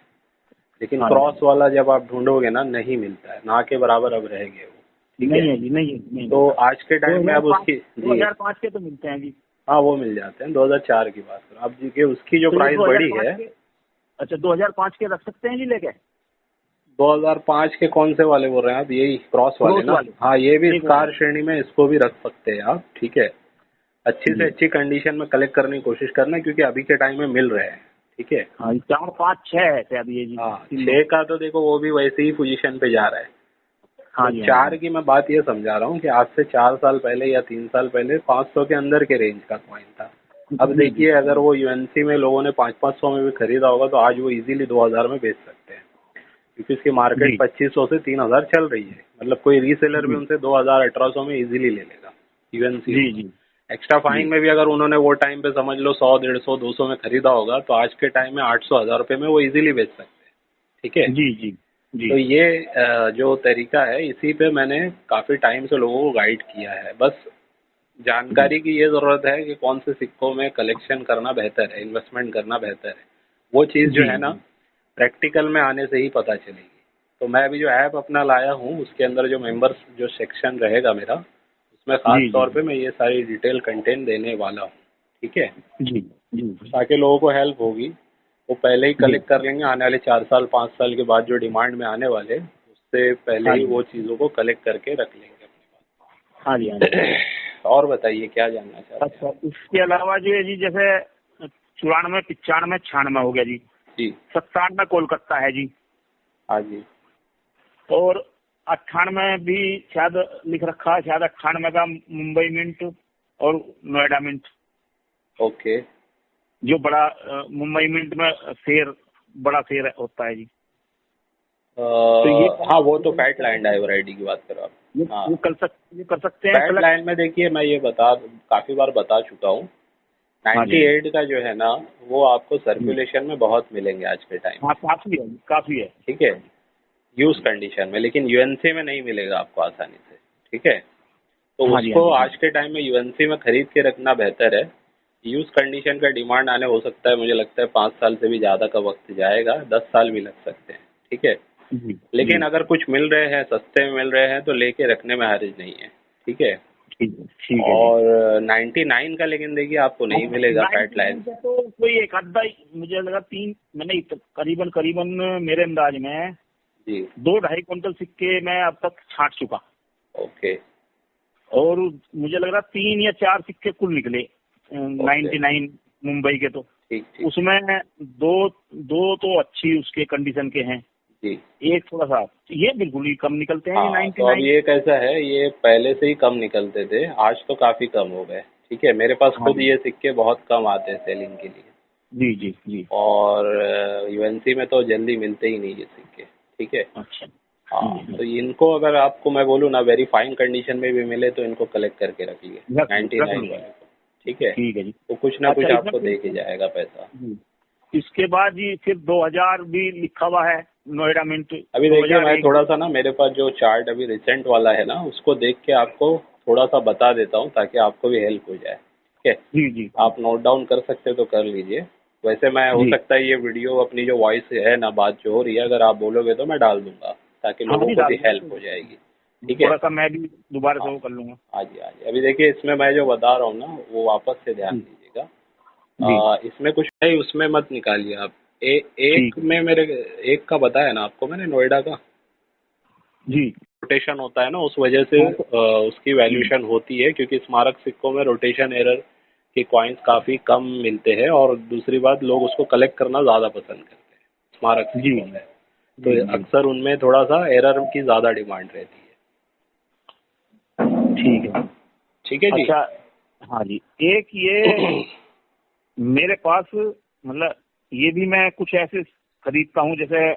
लेकिन हाँ जी हाँ क्रॉस जी। वाला जब आप ढूंढोगे ना, नहीं मिलता है, ना के बराबर अब रह गए वो। ठीक है। नहीं है जी, नहीं है, नहीं तो मिलता। आज के दो टाइम में हजार अब पाँच उसकी दो जी, हजार पाँच के तो मिलते हैं जी। हाँ वो मिल जाते हैं। 2004 की बात करो अब जी, कि उसकी जो तो ये प्राइस बढ़ी 2005 है। के, अच्छा 2005 के रख सकते हैं जी लेके। 2005 के कौन से वाले बोल रहे हैं आप? यही क्रॉस वाले क्रॉस ना? वाले, हाँ, ये भी एक वो स्कार वाले। श्रेणी में इसको भी रख सकते हैं आप। ठीक है। अच्छी से जी अच्छी कंडीशन में कलेक्ट करने की कोशिश करना, क्योंकि अभी के टाइम में मिल रहे हैं। ठीक है। हाँ, ये 4 5 6 है शायद ये जी, हाँ, तीनों। 6 का तो देखो वो भी वैसे ही पोजीशन पे जा रहा है। हाँ तो जी हाँ जी 4 की मैं बात ये समझा रहा हूँ कि आज से 4 साल पहले या 3 साल पहले 500 के अंदर के रेंज का कॉइन था। अब जी जी देखिए, अगर जी वो यूएनसी में लोगों ने 500-500 में भी खरीदा होगा, तो आज वो इजीली 2000 में बेच सकते हैं, क्योंकि इसकी मार्केट जी 2500 से 3000 चल रही है। मतलब कोई रीसेलर भी जी उनसे 2000-1800 में इजीली ले लेगा, यूएनसी जी होगा। जी एक्स्ट्रा जी फाइन में भी अगर उन्होंने वो टाइम पे समझ लो 100, 150, 200 में खरीदा होगा, तो आज के टाइम में 800-1000 रुपये में वो इजीली बेच सकते हैं। ठीक है। जी जी जी तो ये जो तरीका है, इसी पे मैंने काफ़ी टाइम से लोगों को गाइड किया है। बस जी जानकारी की ये ज़रूरत है कि कौन से सिक्कों में कलेक्शन करना बेहतर है, इन्वेस्टमेंट करना बेहतर है। वो चीज़ जो जी है ना, जी प्रैक्टिकल में आने से ही पता चलेगी। तो मैं अभी जो ऐप अपना लाया हूँ, उसके अंदर जो मेंबर्स जो सेक्शन रहेगा मेरा, उसमें ख़ास जी तौर जी पे मैं ये सारी डिटेल कंटेंट देने वाला हूँ। ठीक है। जी जी ताकि लोगों को हेल्प होगी, वो पहले ही जी। कलेक्ट कर लेंगे, आने वाले 4 साल 5 साल के बाद जो डिमांड में आने वाले, उससे पहले हाँ ही जी वो चीज़ों को कलेक्ट करके रख लेंगे अपने हाँ जी हाँ जी। पास। और बताइए क्या जानना चाहते हैं अच्छा, आप? इसके अलावा जो है जी, जैसे 94 95 96 हो गया जी। जी। 97 कोलकाता है जी। हाँ जी। और 98 भी शायद लिख रखा है, शायद 98 का मुंबई मिंट और नोएडा मिंट। ओके। जो बड़ा मुंबई मिंट में शेयर, बड़ा शेयर होता है जी। तो ये हाँ, वो तो फैट लैंड है, वैरायटी की बात करो आप। हाँ, ये कर सकते हैं फैट select? लैंड में देखिए, मैं ये काफ़ी बार बता चुका हूँ। हाँ जी। 98 का जो है ना, वो आपको जी। सर्कुलेशन में बहुत मिलेंगे आज के टाइम हाँ, में। काफी है, काफी है। ठीक है, हाँ जी। यूज कंडीशन में, लेकिन यूएनसी में नहीं मिलेगा आपको आसानी से। ठीक है, तो हाँ जी। हाँ उसको जी। हाँ आज के टाइम में यूएनसी में खरीद के रखना बेहतर है। यूज कंडीशन का डिमांड आने हो सकता है, मुझे लगता है 5 साल से भी ज़्यादा का वक्त जाएगा, 10 साल भी लग सकते हैं। ठीक है, जी। लेकिन जी। अगर कुछ मिल रहे हैं, सस्ते में मिल रहे हैं, तो लेके रखने में हर्ज नहीं है। ठीक है। ठीक है, ठीक है जी। और 99 का लेकिन देखिए आपको नहीं मिलेगा फैट 99 लाइन। का तो कोई एक आधा ही, मुझे लगा तीन, मैंने करीबन करीबन मेरे अंदाज में जी। 2-2.5 क्विंटल सिक्के मैं अब तक छांट चुका। ओके। और मुझे लग रहा 3 या 4 सिक्के कुल निकले ओके। 99 मुंबई के। तो ठीक ठीक। उसमें दो दो तो अच्छी उसके कंडीशन के हैं, जी। एक थोड़ा सा, ये बिल्कुल ही कम निकलते हैं ये हाँ, तो अब 99। ये कैसा है, ये पहले से ही कम निकलते थे, आज तो काफ़ी कम हो गए। ठीक है, मेरे पास हाँ खुद जी। ये सिक्के बहुत कम आते हैं सेलिंग के लिए। जी जी जी। और यूएनसी में तो जल्दी मिलते ही नहीं ये सिक्के। ठीक है। अच्छा। हाँ, तो इनको अगर आपको मैं बोलूँ ना, वेरी फाइन कंडीशन में भी मिले तो इनको कलेक्ट करके रखिए, रख 99 लूंगा। वाले को। ठीक है, ठीक है जी। तो कुछ ना अच्छा, कुछ इसमें आपको दे के फिर जाएगा पैसा। जी, इसके बाद जी फिर 2000 भी लिखा हुआ है, नोएडा मिंट अभी देखिए, मैं 2001। थोड़ा सा ना, मेरे पास जो चार्ट अभी रिसेंट वाला है ना, उसको देख के आपको थोड़ा सा बता देता हूँ, ताकि आपको भी हेल्प हो जाए। ठीक है, जी जी आप नोट डाउन कर सकते हो तो कर लीजिए। वैसे मैं, हो जी। सकता है ये वीडियो, अपनी जो वॉइस है ना, बात जो हो रही है, अगर आप बोलोगे तो मैं डाल दूंगा, ताकि हाँ लोगों जी, को डाल भी दीजिए, हेल्प हो जाएगी। ठीक है। थोड़ा सा मैं भी दोबारा से हाँ। वो कर लूंगा। हाँ जी, हाँ जी। अभी देखिए, इसमें मैं जो बता रहा हूँ ना, वो वापस से ध्यान जी दीजिएगा। जी। इसमें कुछ नहीं, उसमें मत निकालिए आप। एक ठीक है में मेरे, एक का बताया ना आपको मैंने, नोएडा का जी। रोटेशन होता है ना, उस वजह से हाँ तो उसकी वैल्यूएशन होती है, क्योंकि स्मारक सिक्कों में रोटेशन एरर के कॉइन्स काफ़ी कम मिलते हैं, और दूसरी बात, लोग उसको कलेक्ट करना ज़्यादा पसंद करते हैं स्मारक जी सिक्कों जी में। तो जी जी। अक्सर उनमें थोड़ा सा एरर की ज़्यादा डिमांड रहती है। ठीक है। ठीक है जी। अच्छा, हाँ जी, एक ये मेरे पास, मतलब ये भी मैं कुछ ऐसे खरीदता हूँ, जैसे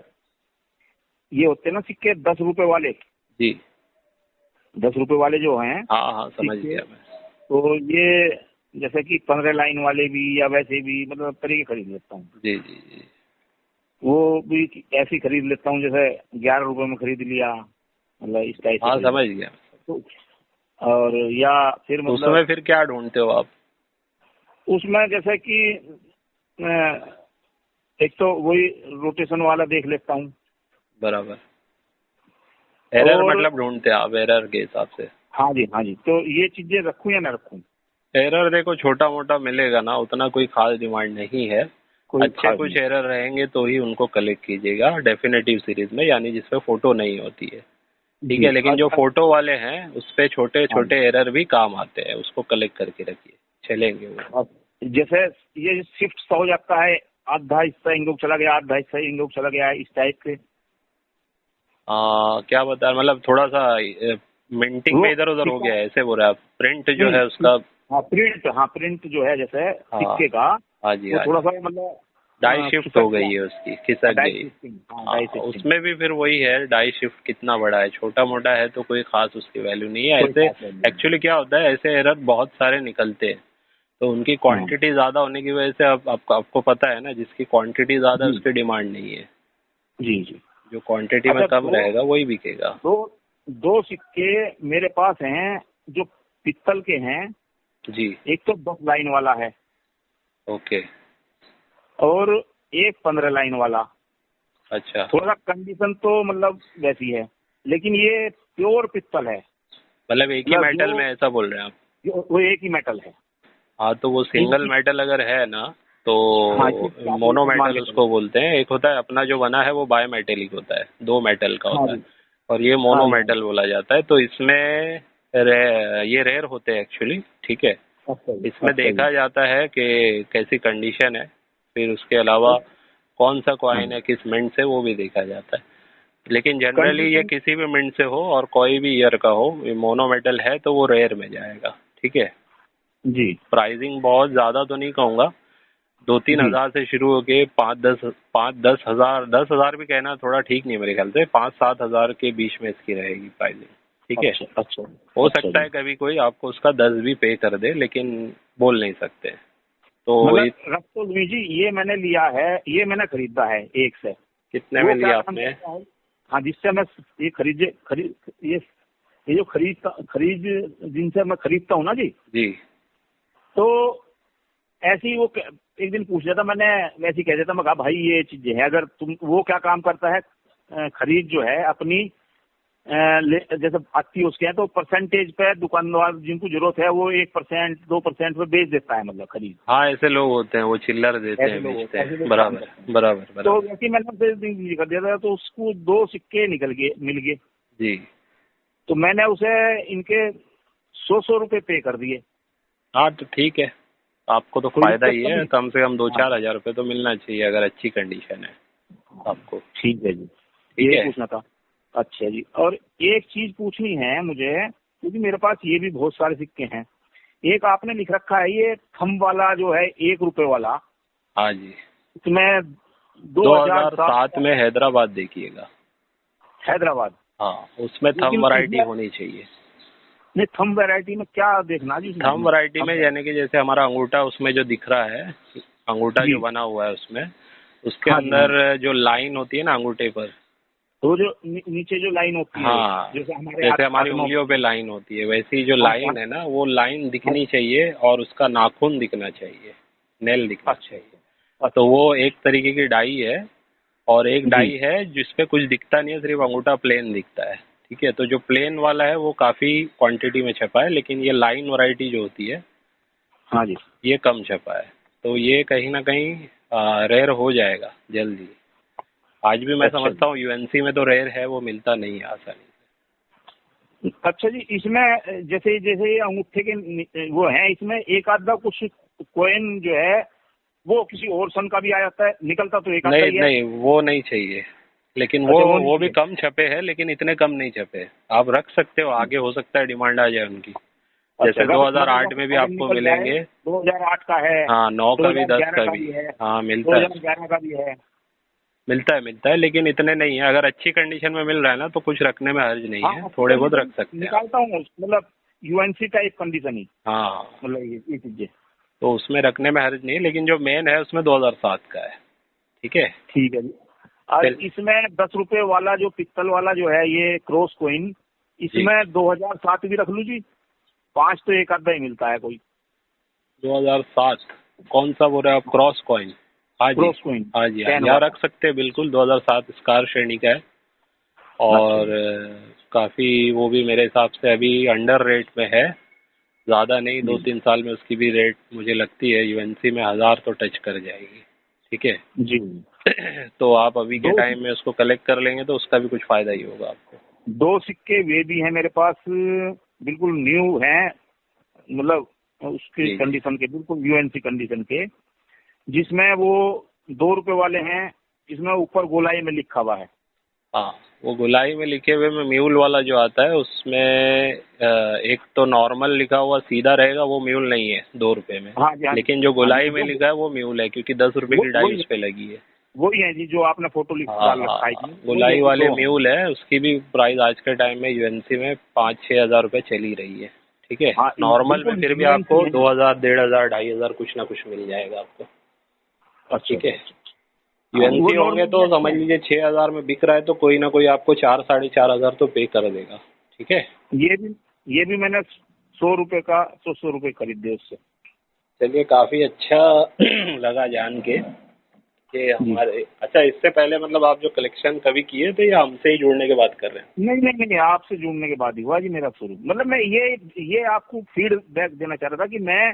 ये होते हैं ना सिक्के 10 रुपए वाले, जी। 10 रुपए वाले जो हैं हाँ हाँ, समझ सिक्के, गया मैं। तो ये जैसे कि 15 लाइन वाले भी या वैसे भी, मतलब तरीके खरीद लेता हूँ। जी जी जी। वो भी ऐसे ही खरीद लेता हूँ, जैसे 11 रुपए में खरीद लिया, मतलब इस टाइप से हाँ, खरीद समझ लेता गया। हूँ। तो और या फिर तो मतलब उसमें फिर क्या ढूंढते हो आप? उसमें जैसे कि एक तो वही रोटेशन वाला देख लेता हूँ। बराबर। एरर और मतलब ढूंढते हैं आप, एरर के हिसाब से? हाँ जी, हाँ जी, तो ये चीजें रखूँ या ना रखूँ? एरर देखो, छोटा मोटा मिलेगा ना, उतना कोई खास डिमांड नहीं है। कोई अच्छे खास कुछ नहीं। एरर रहेंगे तो ही उनको कलेक्ट कीजिएगा डेफिनेटिव सीरीज में, यानी जिसपे फोटो नहीं होती है। ठीक जी। है, लेकिन जो फोटो वाले हैं उस पे छोटे हाँ जी। छोटे एरर भी काम आते हैं, उसको कलेक्ट करके रखिए, चलेंगे वो। अब जैसे ये शिफ्ट सा हो जाता है, आधा हिस्सा इंगोक चला गया, आधा हिस्सा इंगोक चला गया, इस टाइप के। क्या बता, मतलब थोड़ा सा मिंटिंग वो में इधर उधर हो सिक्का गया है, ऐसे बोल रहे हैं आप? प्रिंट जो नहीं, है उसका? हाँ प्रिंट जो है जैसे हाँ। सिक्के का, हाँ जी, वो हाँ थोड़ा जी। सा मतलब डाई शिफ्ट खिसक हो गया। गई है उसकी, खिसक डाई गई। शिफ्टिंग, हाँ हाँ, डाई शिफ्टिंग। उसमें भी फिर वही है, डाई शिफ्ट कितना बड़ा है, छोटा मोटा है तो कोई खास उसकी वैल्यू नहीं है कोई ऐसे। खास वैल्यू नहीं। एक्चुअली क्या होता है, ऐसे एरर बहुत सारे निकलते हैं, तो उनकी हाँ क्वांटिटी ज़्यादा होने की वजह से, अब आपको पता है ना, जिसकी क्वांटिटी ज़्यादा है जी उसकी डिमांड नहीं है। जी जी। जो क्वांटिटी में अच्छा, कम दो रहेगा वही बिकेगा। दो दो सिक्के मेरे पास हैं जो पित्तल के हैं। जी। एक तो 10 लाइन वाला है ओके। और एक 15 लाइन वाला। अच्छा, थोड़ा सा कंडीशन तो मतलब वैसी है, लेकिन ये प्योर पित्तल है। मतलब एक ही मतलब मेटल में, ऐसा बोल रहे हैं आप? वो एक ही मेटल है। हाँ, तो वो सिंगल इनकी, मेटल अगर है ना, तो हाँ, इसकी मोनो काफी मान मेटल के चलो। उसको बोलते हैं। एक होता है अपना जो बना है, वो बाय मेटेलिक होता है, 2 मेटल का हाँ होता है, जी, और ये हाँ मोनो जी, हाँ जी। मेटल बोला जाता है। तो इसमें ये रेयर होते हैं एक्चुअली। ठीक है, अच्छा जी, इसमें अच्छा जी। देखा जाता है कि कैसी कंडीशन है, फिर उसके अलावा कौन सा कॉइन है, किस मिंट से, वो भी देखा जाता है। लेकिन जनरली ये किसी भी मिंट से हो और कोई भी ईयर का हो, ये मोनो मेटल है तो वो रेयर में जाएगा। ठीक है। जी प्राइसिंग बहुत ज़्यादा तो नहीं कहूँगा, 2-3 जी। हज़ार से शुरू होके 5-10 हज़ार, 10 हज़ार भी कहना थोड़ा ठीक नहीं है मेरे ख्याल से, 5-7 हज़ार के बीच में इसकी रहेगी प्राइसिंग। ठीक है। अच्छा अच्छा। हो अच्छा सकता जी। है कभी कोई आपको उसका 10 भी पे कर दे, लेकिन बोल नहीं सकते। तो मतलब रक्तोद्मी जी, ये मैंने लिया है, ये मैंने खरीदा है एक से। कितने में वो क्या लिया काम आपने? करता है? हाँ, जिससे मैं ये खरीद ये जो खरीद जिनसे मैं खरीदता हूँ ना जी, जी तो ऐसे ही वो एक दिन पूछ लिया था मैंने, वैसे ही कह देता, मैं कहा भाई ये चीजें है, अगर तुम, वो क्या काम करता है, खरीद जो है अपनी जैसे आती है उसके हैं, तो परसेंटेज पे दुकानदार जिनको जरूरत है वो 1%, 2% पे बेच देता है, मतलब खरीद। हाँ, ऐसे लोग होते हैं, वो चिल्लर देते ऐसे हैं, लोग बेचते ऐसे हैं। लोग काम बराबर करते हैं। बराबर तो बराबर। वैसे ही मैंने उसे ये कर दिया था, तो उसको 2 सिक्के मिल गए। जी तो मैंने उसे इनके 100 रुपए पे कर दिए। हाँ, तो ठीक है, आपको तो कोई फायदा दिक्कत ही तो है, नहीं? कम से कम दो हाँ चार हजार रुपये तो मिलना चाहिए अगर अच्छी कंडीशन है आपको। ठीक है जी, ठीक यही है। पूछना था। अच्छा जी, और एक चीज पूछनी है मुझे, क्योंकि मेरे पास ये भी बहुत सारे सिक्के हैं। एक आपने लिख रखा है ये थंब वाला जो है, 1 रुपए वाला, हाँ जी, इसमें 2007 2007 में हैदराबाद देखिएगा। हैदराबाद। हाँ, उसमें थंब लेकिन वैरायटी इसमें होनी चाहिए। नहीं, थंब वैरायटी में क्या देखना जी इसमें? थंब वैरायटी में थंब। यानी कि जैसे हमारा अंगूठा उसमें जो दिख रहा है, अंगूठा जी। जो बना हुआ है उसमें, उसके हाँ जी हाँ। अंदर जो लाइन होती है ना अंगूठे पर, तो जो नीचे जो लाइन होती है, हाँ, जैसे हमारे जैसे हमारी हाथ में उंगलियों होती पे है। लाइन होती है, वैसी जो हाँ लाइन हाँ। है ना, वो लाइन हाँ, दिखनी चाहिए और उसका नाखून दिखना चाहिए, नेल दिखना अच्छा चाहिए। तो अच्छा। वो एक तरीके की डाई है, और एक जी। डाई है जिसपे कुछ दिखता नहीं है, सिर्फ अंगूठा प्लेन दिखता है। ठीक है। तो जो प्लेन वाला है वो काफ़ी क्वांटिटी में छपा है, लेकिन ये लाइन वैरायटी जो होती है हाँ जी। ये कम छपा है। तो ये कहीं ना कहीं रेयर हो जाएगा जल्दी। आज भी मैं अच्छा समझता जी। हूँ यूएनसी में तो रेयर है, वो मिलता नहीं है आसानी अच्छा जी, इसमें जैसे जैसे ये अंगूठे के वो है, इसमें एक आधा कुछ कॉइन जो है वो किसी और सन का भी आ जाता है, निकलता तो एक से। आधा नहीं ही है। नहीं, वो नहीं चाहिए, लेकिन अच्छा, वो नहीं वो भी चाहिए। कम छपे हैं, लेकिन इतने कम नहीं छपे। आप रख सकते हो, आगे हो सकता है डिमांड आ जाए उनकी। अच्छा, जैसे अगर मतलब 2008 में भी अगर आपको निकल जाए, मिलेंगे। 2008 का है, हाँ, 9 का भी, 10 2011 का का भी। भी है, हाँ, मिलता है, 2011 का भी है। मिलता है, लेकिन इतने नहीं है। अगर अच्छी कंडीशन में मिल रहा है ना तो कुछ रखने में हर्ज नहीं हाँ, है, अच्छी थोड़े बहुत कंडीशन रख सकते हैं आप। निकालता हूँ, मतलब यूएनसी टाइप कंडीशन ही, हाँ, मतलब ये चीजें। तो उसमें रखने में हर्ज नहीं है, लेकिन जो मेन है उसमें 2007 का है। ठीक है। ठीक है जी। और फिर इसमें 10 रुपए वाला जो पित्तल वाला जो है, ये क्रॉस कॉइन, जी, इसमें 2007 भी रख लूँ जी? 5 तो एक आधा ही मिलता है कोई। 2007 कौन सा बोल रहे हैं आप? Cross coin? हाँ जी, क्रॉस कॉइन हाँ जी, हाँ 10 जी, यहाँ वाला। रख सकते हैं बिल्कुल। 2007 स्कार श्रेणी का है, अच्छा और जी। काफ़ी वो भी मेरे हिसाब से अभी अंडर रेट में है। ज़्यादा नहीं, जी 2-3 साल में उसकी भी रेट मुझे लगती है यूएनसी में 1000 तो टच कर जाएगी। ठीक है। जी। तो आप अभी के दो टाइम में उसको कलेक्ट कर लेंगे तो उसका भी कुछ फ़ायदा ही होगा आपको। दो सिक्के वे भी हैं मेरे पास, बिल्कुल न्यू हैं, मतलब उसकी जी जी। कंडीशन के, बिल्कुल यूएनसी कंडीशन के, जिसमें वो 2 रुपए वाले हैं, जिसमें ऊपर गोलाई में लिखा हुआ है। हाँ, वो गोलाई में लिखे हुए में म्यूल वाला जो आता है उसमें एक तो नॉर्मल लिखा हुआ सीधा रहेगा, वो म्यूल नहीं है 2 रुपए में। हाँ जी हाँ जी लेकिन जो हाँ जी, गोलाई में लिखा है वो म्यूल है, क्योंकि 10 रुपए की डाई वही उस पे लगी है। वही है जी, जो आपने फोटो लिख हाँ डाल हाँ रखा है हाँ, इसमें, वही है, गोलाई वो वाले दो हैं। म्यूल है, उसकी भी प्राइस आज के टाइम में यूएनसी में 5-6 हज़ार रुपये चली रही है। ठीक है। हाँ, नॉर्मल में बिल्कुल फिर भी यूएनसी आपको है। 2000, 1500, 2500 कुछ ना कुछ मिल जाएगा आपको। अच्छा ठीक है। अच्छा अच्छा। हाँ, वो यूएनसी होंगे नॉर्मल तो में अच्छे समझ हैं। लीजिए 6000 में बिक रहा है तो कोई ना कोई आपको 4-4.5 हज़ार तो पे कर देगा। ठीक है। ये भी मैंने 100 रुपए का, 100 रुपए खरीदे उससे। चलिए, काफ़ी अच्छा लगा जान के कि जी। हमारे, अच्छा, इससे पहले मतलब आप जो कलेक्शन कभी किए थे या हमसे ही जुड़ने के बाद कर रहे हैं? नहीं नहीं नहीं, आपसे जुड़ने के बाद ही हुआ जी मेरा शुरू। मतलब मैं ये आपको फीडबैक देना चाह रहा था कि मैं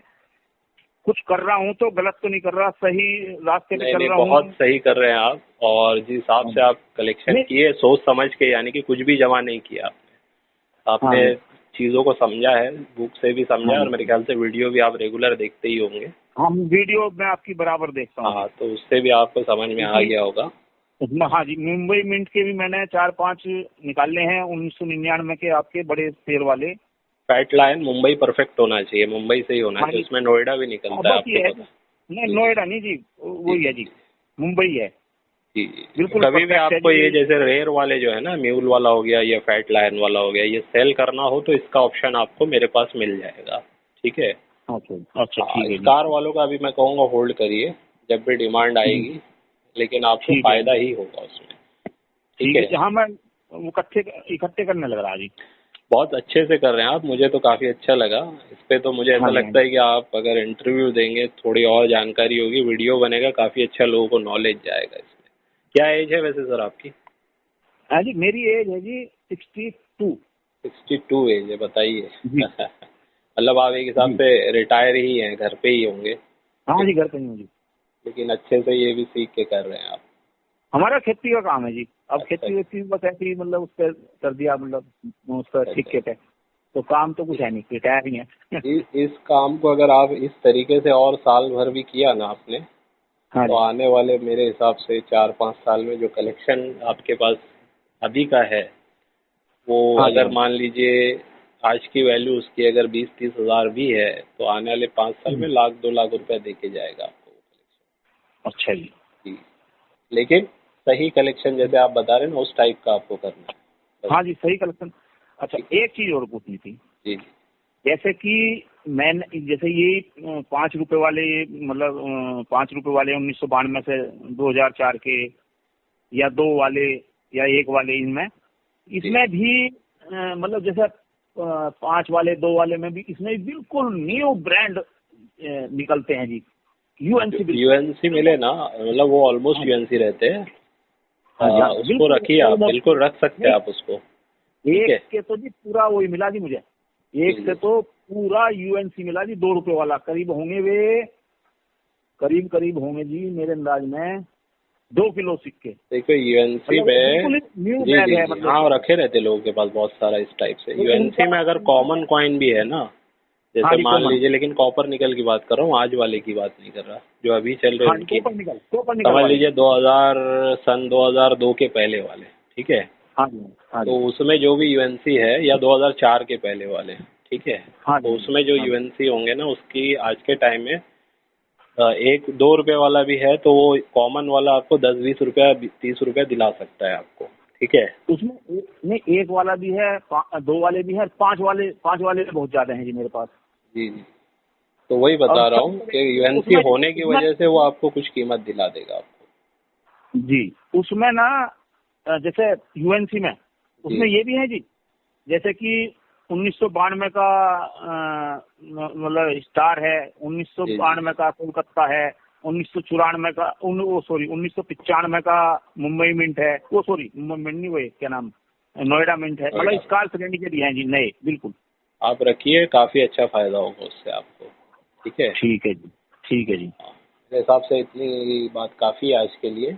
कुछ कर रहा हूँ तो गलत तो नहीं कर रहा, सही रास्ते पे नहीं चल नहीं, रहा बहुत हूँ। सही कर रहे हैं आप, और जिस हिसाब हाँ से जी। आप कलेक्शन नहीं। किए सोच समझ के, यानी कि कुछ भी जमा नहीं किया हाँ आपने जी चीज़ों को समझा है, बुक से भी हाँ समझा, और जी मेरे ख्याल से वीडियो भी आप रेगुलर देखते ही होंगे। हम वीडियो में आपकी बराबर देखता हूँ। हाँ, तो उससे भी आपको समझ में आ गया होगा। उसमें हाँ जी, मुंबई मिंट के भी मैंने 4-5 निकाले हैं 1999 के, आपके बड़े शेयर वाले। फैट लाइन मुंबई परफेक्ट होना चाहिए, मुंबई से ही होना हाँ चाहिए, जी, उसमें नोएडा भी निकलता है, बस ये आपको है पता। नहीं, जी नोएडा नहीं जी, वही है जी, मुंबई है, जी जी। बिल्कुल कभी भी परफेक्ट है आपको ये जी। जैसे रेयर वाले जो है ना, म्यूल वाला हो गया या फैट लाइन वाला हो गया, ये सेल करना हो तो इसका ऑप्शन आपको मेरे पास मिल जाएगा, ठीक है। अच्छा अच्छा, हाँ, ठीक है जी। स्टार वालों का अभी मैं कहूँगा होल्ड करिए, जब भी डिमांड जी, आएगी, लेकिन आपको ठीक है फायदा ही होगा उसमें, ठीक ठीक है है। जी। हाँ, मैं वो इकट्ठे करने लग रहा जी। बहुत अच्छे से कर रहे हैं आप, मुझे तो काफ़ी अच्छा लगा। इस पे तो मुझे ऐसा हाँ जी, हाँ लगता जी, है कि आप अगर इंटरव्यू देंगे, थोड़ी और जानकारी होगी, वीडियो बनेगा, काफ़ी अच्छा लोगों को नॉलेज जाएगा इसमें। क्या एज है वैसे सर आपकी? हाँ जी, मेरी एज है जी 62। 62 एज है, बताइए। जी मतलब आप एक हिसाब जी। से रिटायर ही हैं, घर पे ही होंगे, हाँ जी, घर पे ही हूँ जी। लेकिन अच्छे से ये भी सीख के कर रहे हैं आप। हमारा खेती का काम है जी। अब अच्छा खेती वेती बस ऐसे ही, मतलब उस पर कर दिया, मतलब उस पर अच्छा। टिकट है, तो काम तो कुछ है नहीं, रिटायर ही है। इस काम को अगर आप इस तरीके से और साल भर भी किया ना आपने, हाँ तो जी, आने वाले मेरे हिसाब से 4-5 साल में जो कलेक्शन आपके पास अभी का है, वो हाँ जी, अगर हाँ जी। मान लीजिए आज की वैल्यू उसकी अगर 20-30 हज़ार भी है, तो आने वाले 5 साल में 1-2 लाख रुपए दे के जाएगा आपको वो अच्छा जी। कलेक्शन जी। लेकिन सही कलेक्शन जैसे आप बता रहे हैं ना, उस टाइप का आपको करना है बस। हाँ जी, सही कलेक्शन। अच्छा, ठीक है एक चीज और पूछनी थी। जी जी जैसे कि मैंने, जैसे ये 5 रुपए वाले, मतलब 5 रुपए वाले 1992 से 2004 के, या 2 वाले या 1 वाले, इनमें जी। इसमें भी मतलब जैसे 5 वाले 2 वाले में भी, इसमें भी बिल्कुल न्यू ब्रांड निकलते हैं जी, यूएनसी, बिल्कुल। यूएनसी मिले ना, मतलब वो ऑलमोस्ट हाँ यूएनसी रहते हैं। हाँ जी, हाँ उसको बिल्कुल रखिए, आप ऑलमोस्ट। बिल्कुल रख सकते नहीं, हैं आप उसको, ठीक एक है। के तो जी पूरा वही मिला जी मुझे, जी एक से जी। तो पूरा यूएनसी मिला जी, 2 रुपए वाला। करीब होंगे वे, करीब करीब होंगे जी मेरे अंदाज में 2 किलो सिक्के, देखो यूएनसी मतलब वो में, बिल्कुल न्यू जी बैग जी है, जी, मतलब हाँ, कि रखे रहते लोगों के पास बहुत सारा इस टाइप से। वो यूएनसी उनका में अगर उनका कॉमन कॉइन भी है ना, हाँ जैसे जी, मान कॉमन। लीजिए, लेकिन कॉपर निकल की बात कर रहा हूँ, आज वाले की बात नहीं कर रहा, जो अभी चल रहे हाँ जी, उनकी नहीं। कोपर निकल समझ वाले लीजिए जी। 2000, सन 2002 के पहले वाले, ठीक है। हाँ जी, हाँ तो जी, उसमें जो भी यूएनसी है, या 2004 के पहले वाले, ठीक है। हाँ जी, तो उसमें जो हाँ जी। यूएनसी होंगे ना, उसकी आज के टाइम में 1-2 रुपए वाला भी है, तो वो कॉमन वाला आपको 10-20 रुपया 30 रुपया दिला सकता है आपको, ठीक है। उसमें नहीं, एक वाला भी है, 2 वाले भी है, 5 वाले बहुत ज्यादा हैं जी मेरे पास। जी जी। तो वही और बता रहा हूँ सब कि यूएनसी उसमें होने की उसमें वजह से वो आपको कुछ कीमत दिला देगा आपको। जी, उसमें ना जैसे यूएनसी में, जी उसमें ये भी है जी, जैसे कि 1992 का मतलब स्टार है, जी जी 1992 का कोलकाता है, 1994 का वो सॉरी 1995 का मुंबई मिंट है, वो सॉरी मुंबई मिंट नहीं, वो क्या नाम, नोएडा मिंट है, नोएडा। मतलब स्टार श्रेणी के भी हैं जी, नए बिल्कुल। आप रखिए, काफ़ी अच्छा फायदा होगा उससे आपको, ठीक है। ठीक है जी, ठीक है जी। हाँ, मेरे हिसाब से इतनी बात काफ़ी है आज के लिए।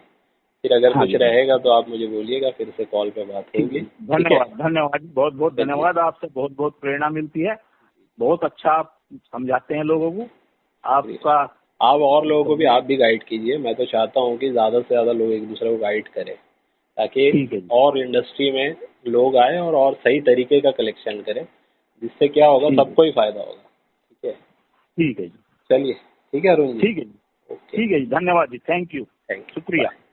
फिर अगर हाँ कुछ जी, हाँ जी, रहेगा तो आप मुझे बोलिएगा, फिर से कॉल पे बात ठीक होगी, है, ठीक है। धन्यवाद धन्यवाद जी, बहुत बहुत चलिए। धन्यवाद, आपसे बहुत बहुत प्रेरणा मिलती है, बहुत अच्छा आप समझाते हैं लोगों को, जी। आपका आप और लोगों को भी, मतलब। आप भी गाइड कीजिए। मैं तो चाहता हूँ कि ज़्यादा से ज़्यादा लोग एक दूसरे को गाइड करें, ताकि ठीक है जी, और इंडस्ट्री में लोग आए और सही तरीके का कलेक्शन करें, जिससे क्या होगा, ठीक है, सबको ही फायदा होगा, ठीक है। ठीक है जी, चलिए, ठीक है अरुण जी। ठीक है जी, ओके, ठीक है जी, धन्यवाद जी, थैंक यू, थैंक यू, शुक्रिया। बाय।